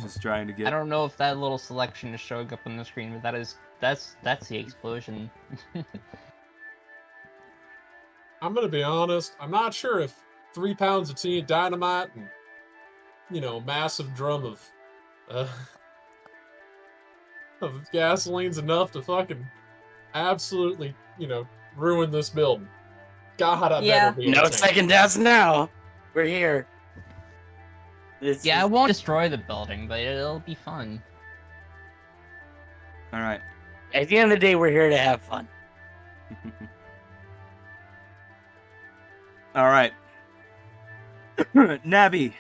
Just trying to I get. don't know if that little selection is showing up on the screen, but that's the explosion. I'm gonna be honest. I'm not sure if 3 pounds of dynamite and massive drum uh, of gasoline's enough to fucking absolutely ruin this building. God, I Yeah. better be No entertained. second doubts now. We're here. Yeah, it won't destroy the building, but it'll be fun. All right. At the end of the day, we're here to have fun. All right. Navi,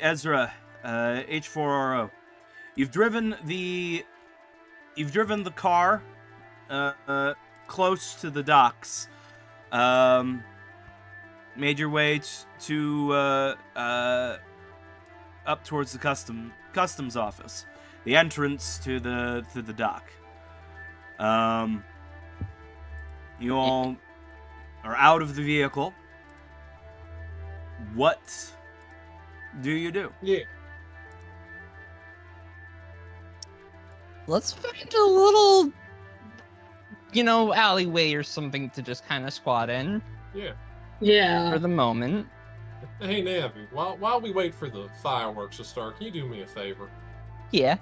Ezra, H4RO. You've driven the car close to the docks. Made your way to up towards the customs office, the entrance to the dock. You all are out of the vehicle. What do you do? Yeah. Let's find a little, alleyway or something to just kind of squat in Yeah. Yeah. for the moment. Hey, Navi, while we wait for the fireworks to start, can you do me a favor? Yeah.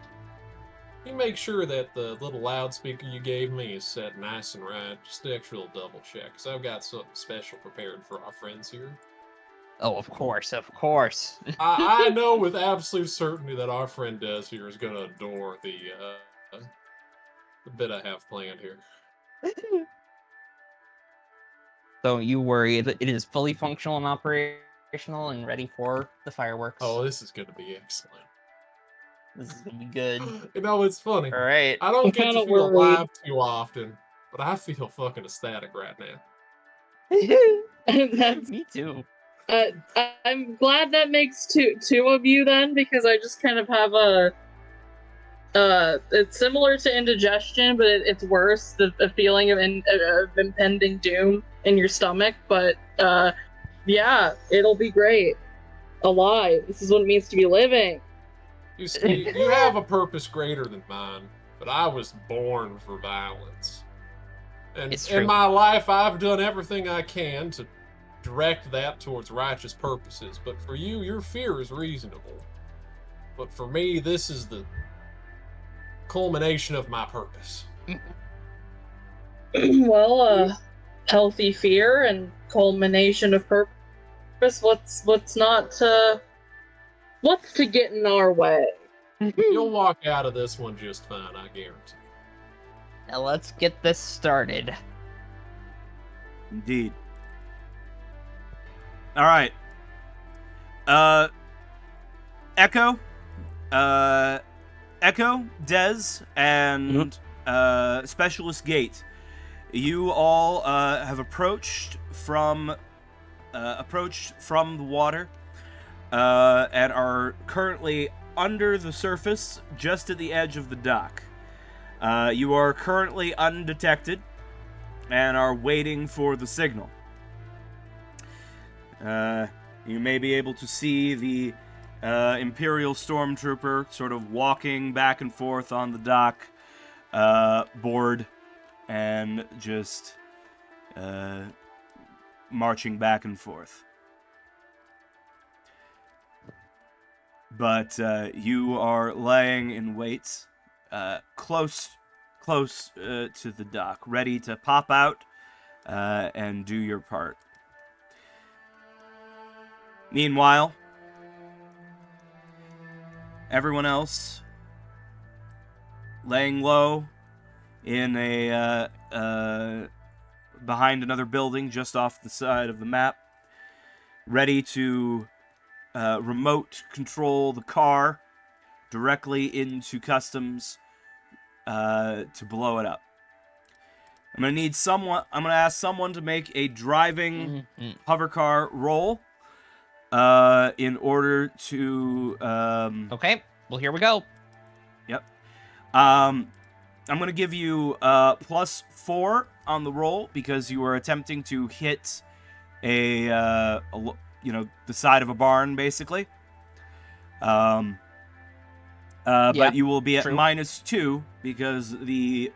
Can you make sure that the little loudspeaker you gave me is set nice and right? Just an extra little double check, because I've got something special prepared for our friends here. Oh, of course, of course. I know with absolute certainty that our friend Des here is going to adore the bit I have planned here. Don't you worry, it is fully functional and operational and ready for the fireworks. Oh, this is going to be excellent. This is gonna be good. It's funny. All right. I don't I'm get to kinda feel worried. alive too often, but I feel fucking ecstatic right now. That's, Me too. I'm glad that makes two of you then, because I just kind of have it's similar to indigestion, but it's worse, a feeling of impending doom in your stomach. But yeah, it'll be great. Alive. This is what it means to be living. You see, you have a purpose greater than mine, but I was born for violence. And It's in true. my life, I've done everything I can to direct that towards righteous purposes. But for you, your fear is reasonable. But for me, this is the culmination of my purpose. Well, healthy fear and culmination of purpose. What's to get in our way? You'll walk out of this one just fine, I guarantee. Now let's get this started. Indeed. All right. Echo, Dez, and Specialist Gate. You all have approached from the water and are currently under the surface, just at the edge of the dock. You are currently undetected and are waiting for the signal. You may be able to see the Imperial Stormtrooper sort of walking back and forth on the dock, bored, and just marching back and forth. But you are laying in wait, close to the dock, ready to pop out and do your part. Meanwhile, everyone else laying low in a behind another building just off the side of the map, ready to remote control the car directly into customs to blow it up. I'm gonna ask someone to make a driving hover car roll in order to Okay, well, here we go. Yep. I'm gonna give you +4 on the roll because you are attempting to hit the side of a barn, basically. Yeah, But you will be at true. -2 because the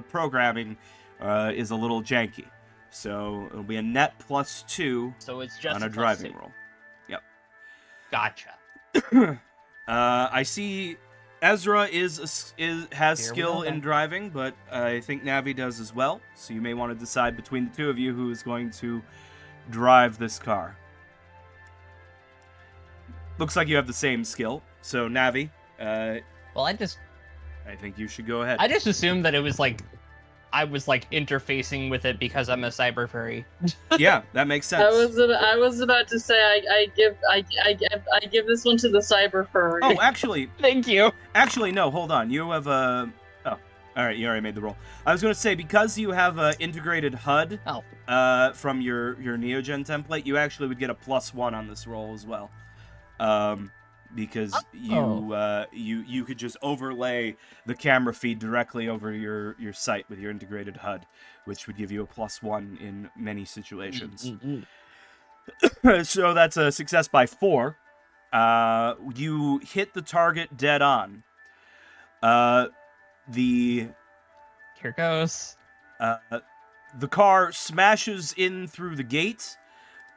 programming is a little janky. So it'll be a net +2 So it's just on a plus driving 2. roll. Yep. Gotcha. I see Ezra has Here we skill go, in then. driving, but I think Navi does as well. So you may want to decide between the two of you who is going to drive this car. Looks like you have the same skill. So Navi, Well, I think you should go ahead. I just assumed that it was like I was like interfacing with it because I'm a cyber furry. Yeah, that makes sense. I was about to say I give this one to the cyber furry. Oh, actually, Thank you. no, hold on. You have a... Oh, all right, you already made the roll. I was going to say, because you have a integrated HUD from your Neogen template, you actually would get a +1 on this roll as well. Because you could just overlay the camera feed directly over your site with your integrated HUD, which would give you a +1 in many situations. So that's a success by 4. You hit the target dead on. Here goes. The car smashes in through the gate.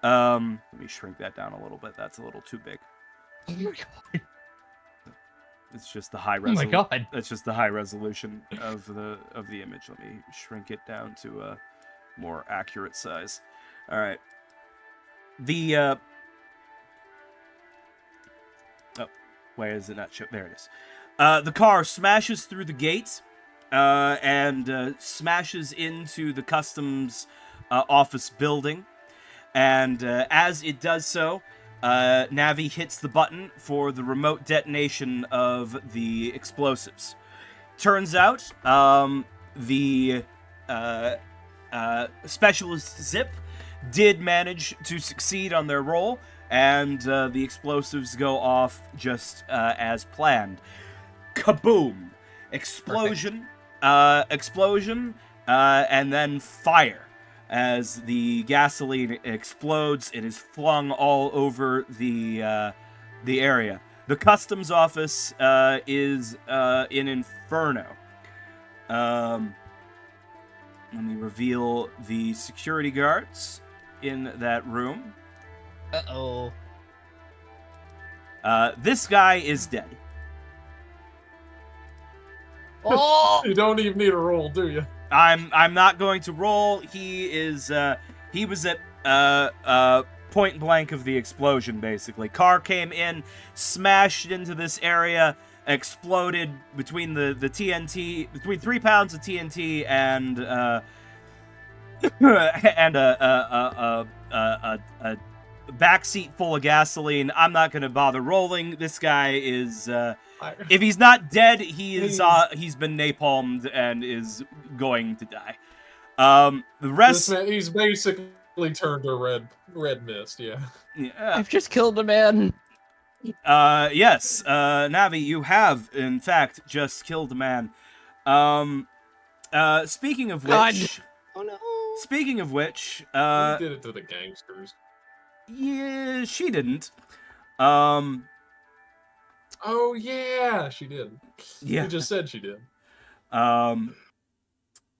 Let me shrink that down a little bit. That's a little too big. Oh my god. It's just the high Oh my resolution. god. That's just the high resolution of the image. Let me shrink it down to a more accurate size. All right. Oh, why is it not show? There it is. The car smashes through the gate and smashes into the customs office building. And as it does so, Navi hits the button for the remote detonation of the explosives. Turns out, the specialist Zip did manage to succeed on their roll, and the explosives go off just as planned. Kaboom! Explosion, and then fire. As the gasoline explodes and is flung all over the area. The customs office is in Inferno. Let me reveal the security guards in that room. Uh-oh. This guy is dead. Oh! You don't even need a roll, do you? I'm not going to roll. He was at point blank of the explosion, basically. Car came in, smashed into this area, exploded between the TNT, between 3 pounds of TNT and and a backseat full of gasoline. I'm not gonna bother rolling. This guy is if he's not dead, he's been napalmed and is going to die. The rest, This man, he's basically turned to red mist. Yeah. I've just killed a man. Yes, Navi, you have in fact just killed a man. Speaking of God. which, Oh no. speaking of which, He did it to the gangsters. yeah, she didn't. Oh yeah, she did. Yeah. You just said she did.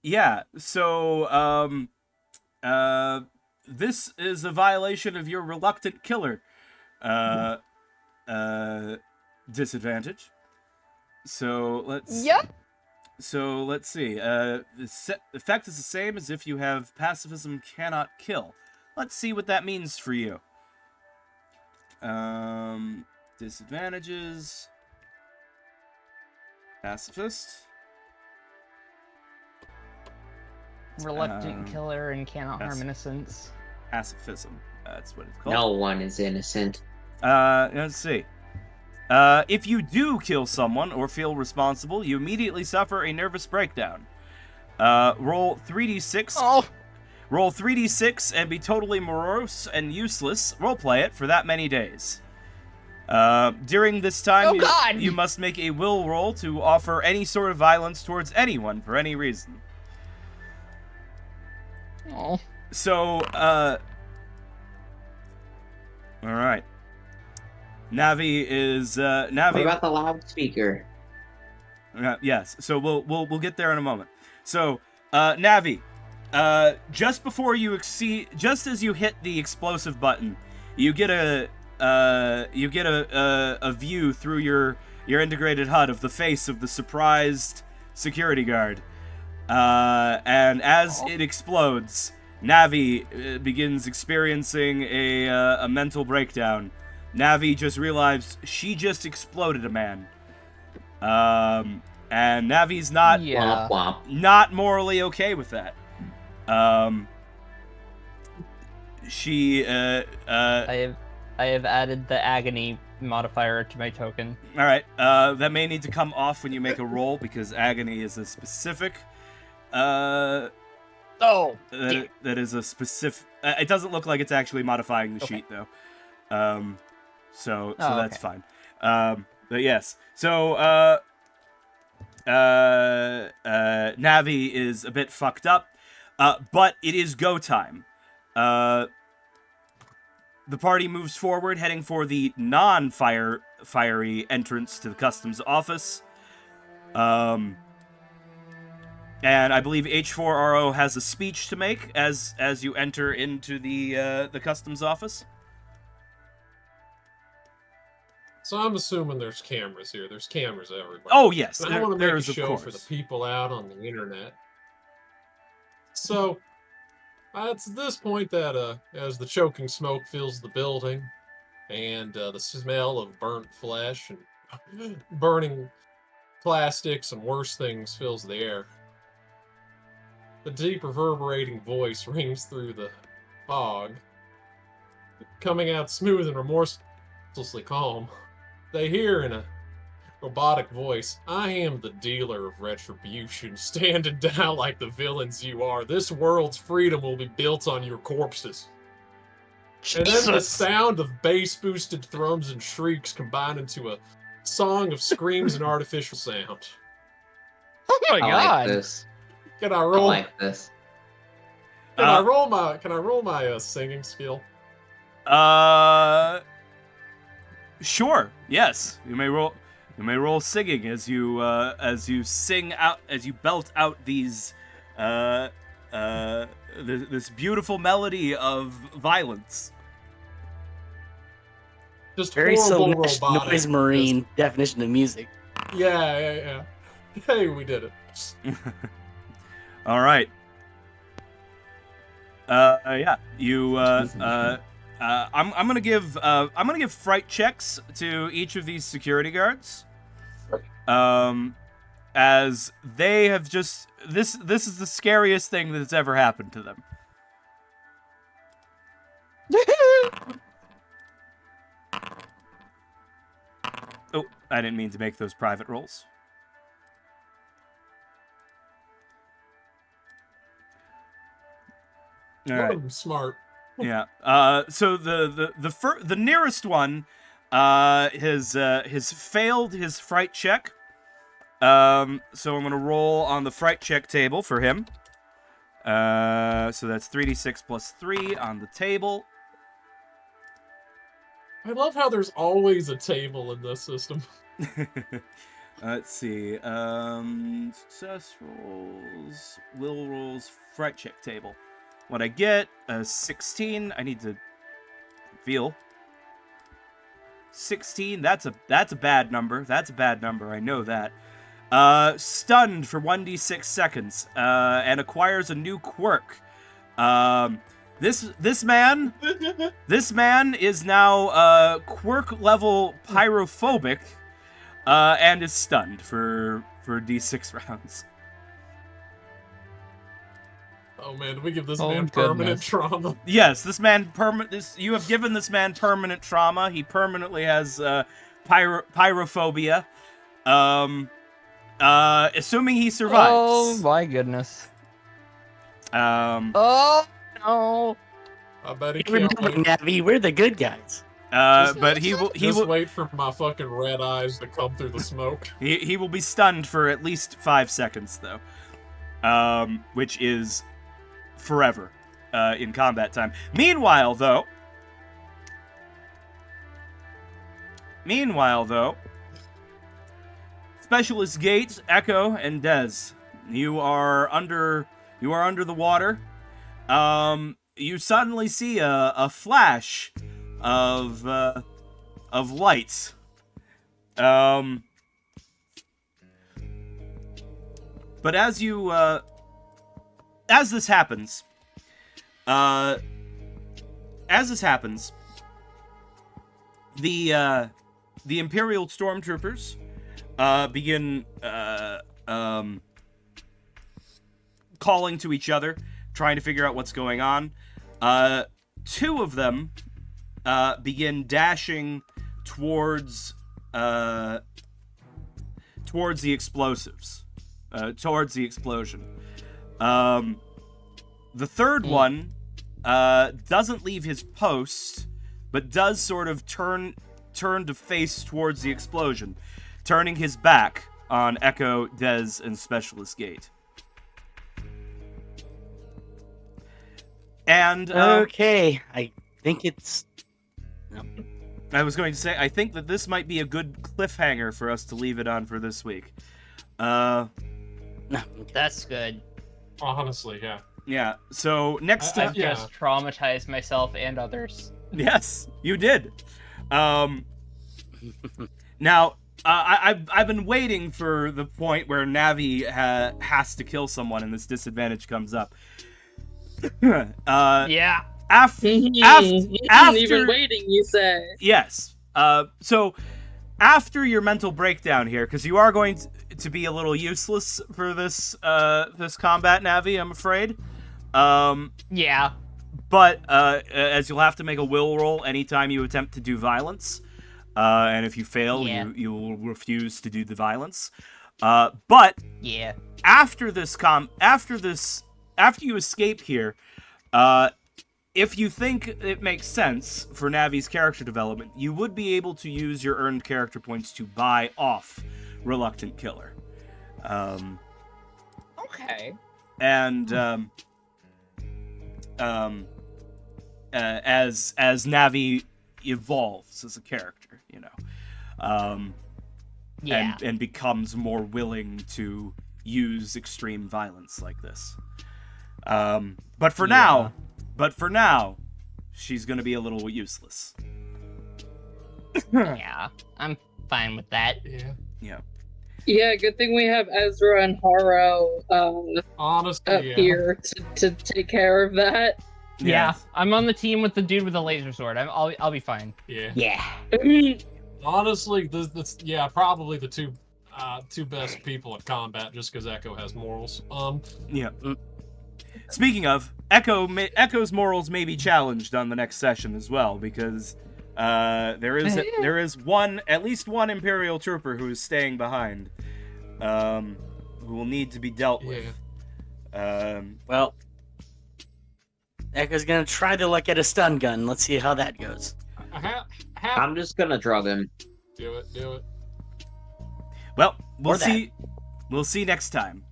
Yeah, so, this is a violation of your reluctant killer, disadvantage. So, let's... Yeah. So let's see. The effect is the same as if you have pacifism cannot kill. Let's see what that means for you. Disadvantages. Pacifist. Reluctant killer and cannot harm innocents. Pacifism. That's what it's called. No one is innocent. Let's see. If you do kill someone or feel responsible, you immediately suffer a nervous breakdown. Roll 3d6. Oh! Roll 3d6 and be totally morose and useless. Roleplay it for that many days. During this time, you must make a will roll to offer any sort of violence towards anyone for any reason. Oh. So, alright. Navi is, Navi... What about the loudspeaker? Yes, so we'll get there in a moment. So, Navi, just before you just as you hit the explosive button, you get a view through your integrated HUD of the face of the surprised security guard. And as it explodes, Navi begins experiencing a mental breakdown. Navi just realized she just exploded a man. And Navi's not Womp womp. not morally okay with that. She I have added the agony modifier to my token. all right. That may need to come off when you make a roll because agony is a specific. Oh. That is a specific. It doesn't look like it's actually modifying the sheet though. So that's okay. fine. But yes. So Navi is a bit fucked up. But it is go time. The party moves forward, heading for the fiery entrance to the customs office. And I believe H4RO has a speech to make as you enter into the customs office. So I'm assuming there's cameras here. There's cameras everywhere. Oh yes, And I want to make a of show course. for the people out on the internet. So it's at this point that as the choking smoke fills the building, and the smell of burnt flesh and burning plastics and worse things fills the air, the deep reverberating voice rings through the fog, coming out smooth and remorselessly calm. They hear in a robotic voice, "I am the dealer of retribution, standing down like the villains you are. This world's freedom will be built on your corpses." And then the sound of bass-boosted thrums and shrieks combine into a song of screams and artificial sound. Oh my I god! like this. Can I I roll? like this. Can I roll my singing skill? Sure. Yes, you may roll. You may roll singing as you sing out, as you belt out these this beautiful melody of violence. Just Very horrible Sylvester robotic. Noise Marine definition of music. Yeah. Hey, we did it. All right. Yeah. You. I'm gonna give fright checks to each of these security guards. As they have just this is the scariest thing that's ever happened to them. Oh, I didn't mean to make those private rolls. All right. I'm smart. Yeah. So the nearest one has failed his fright check. So I'm gonna roll on the fright check table for him. So that's 3d6 plus 3 on the table. I love how there's always a table in this system. Let's see. Success rolls, will rolls, fright check table. What I get, 16. I need to feel. 16. That's a bad number. That's a bad number. I know that. Stunned for 1d6 seconds, and acquires a new quirk. This man is now quirk level pyrophobic, and is stunned for d6 rounds. Oh man, did we give this Oh, man permanent goodness. trauma? Yes, this man you have given this man permanent trauma. He permanently has pyrophobia. Assuming he survives. Oh my goodness. Oh no. I bet he Remember, can't wait. Navi, we're the good guys. But he Just will wait for my fucking red eyes to come through the smoke. he will be stunned for at least 5 seconds though. Which is forever in combat time. Meanwhile though, Specialist Gate, Echo, and Dez, you are under the water. You suddenly see a flash of lights. But as this happens, the Imperial stormtroopers begin calling to each other, trying to figure out what's going on. 2 of them begin dashing towards the explosives, towards the explosion. The third one doesn't leave his post, but does sort of turn to face towards the explosion, turning his back on Echo, Dez, and Specialist Gate. And Okay, I think it's... No. I was going to say, I think that this might be a good cliffhanger for us to leave it on for this week. No, okay. That's good. Honestly, yeah. Yeah, so next time... I've just traumatized myself and others. Yes, you did. Now, I've been waiting for the point where Navi has to kill someone and this disadvantage comes up. Yeah. After Even waiting, you say. Yes. So after your mental breakdown here, because you are going to be a little useless for this combat, Navi, I'm afraid. Yeah. But as you'll have to make a will roll anytime you attempt to do violence, and if you fail, Yeah. you will refuse to do the violence. But Yeah. after you escape here, if you think it makes sense for Navi's character development, you would be able to use your earned character points to buy off Reluctant Killer. Okay. And as Navi evolves as a character, you know, Yeah. and becomes more willing to use extreme violence like this. But for now, she's gonna be a little useless. Yeah. I'm fine with that. Yeah. Yeah. Yeah, good thing we have Ezra and Haro Honestly, up yeah. here to take care of that. Yeah. Yes. I'm on the team with the dude with the laser sword. I'll be fine. Yeah. Yeah. Honestly, this probably the two best people at combat, just because Echo has morals. Yeah. Speaking of, Echo's morals may be challenged on the next session as well, because there is at least one Imperial trooper who is staying behind, who will need to be dealt with. Well, Echo's gonna try to look at a stun gun. Let's see how that goes. I'm just gonna drug him. Do it. Well, we'll Or that. see. We'll see next time.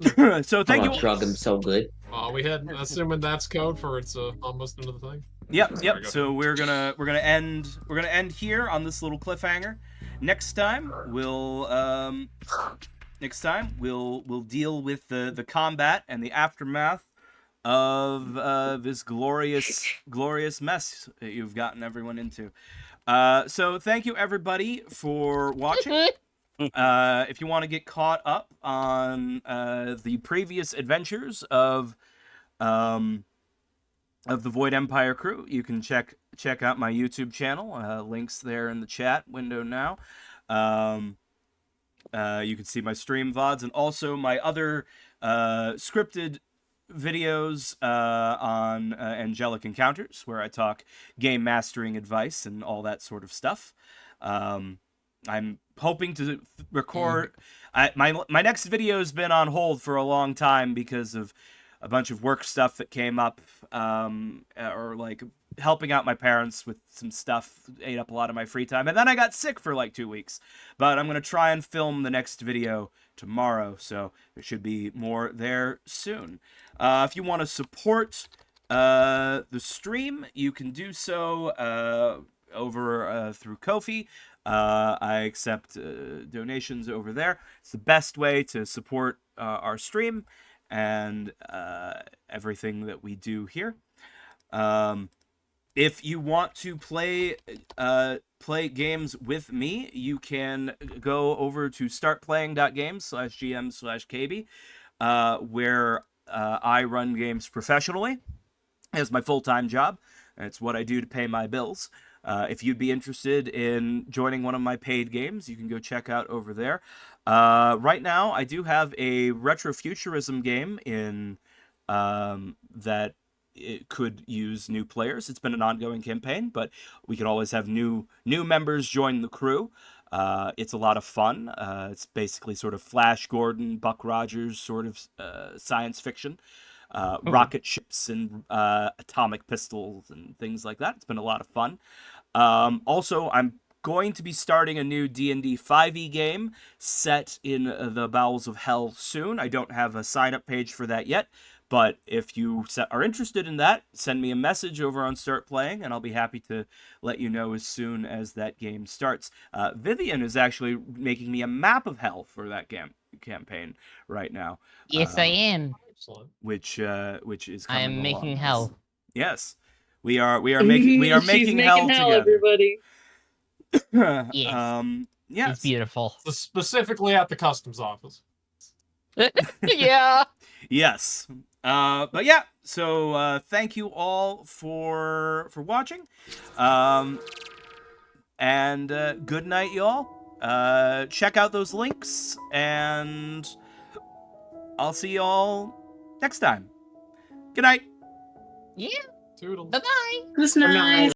So I'm thank gonna you. drug him so good. We had, assuming that's code for it's almost into the thing. Yep. There we go. So we're gonna end here on this little cliffhanger. Next time we'll deal with the combat and the aftermath of this glorious mess that you've gotten everyone into. So thank you everybody for watching. if you want to get caught up on the previous adventures of the Void Empire crew, you can check out my YouTube channel. Links there in the chat window now. You can see my stream VODs and also my other scripted videos on Angelic Encounters, where I talk game mastering advice and all that sort of stuff. I'm hoping to record... my next video has been on hold for a long time because of a bunch of work stuff that came up, or like helping out my parents with some stuff ate up a lot of my free time. And then I got sick for like 2 weeks. But I'm going to try and film the next video tomorrow, so there should be more there soon. If you want to support the stream, you can do so over through Ko-fi. I accept donations over there. It's the best way to support our stream and everything that we do here. If you want to play games with me, you can go over to startplaying.games/gm/kb, where I run games professionally as my full-time job. It's what I do to pay my bills. If you'd be interested in joining one of my paid games, you can go check out over there. Right now, I do have a retrofuturism game in that it could use new players. It's been an ongoing campaign, but we could always have new members join the crew. It's a lot of fun. It's basically sort of Flash Gordon, Buck Rogers sort of science fiction. Rocket ships and atomic pistols and things like that. It's been a lot of fun. Also, I'm going to be starting a new D&D 5e game set in the bowels of hell soon. I don't have a sign-up page for that yet, but if you are interested in that, send me a message over on Start Playing, and I'll be happy to let you know as soon as that game starts. Vivian is actually making me a map of hell for that campaign right now. Yes, I am. Excellent. Which is I coming am making along. hell. Yes, we are making She's making hell together. everybody. Yes. Yes. It's beautiful. So specifically at the customs office. Yeah. Yes. But yeah, so thank you all for watching. And good night, y'all. Check out those links, and I'll see y'all next time. Good night. Yeah. Toodles. Bye-bye. Good night.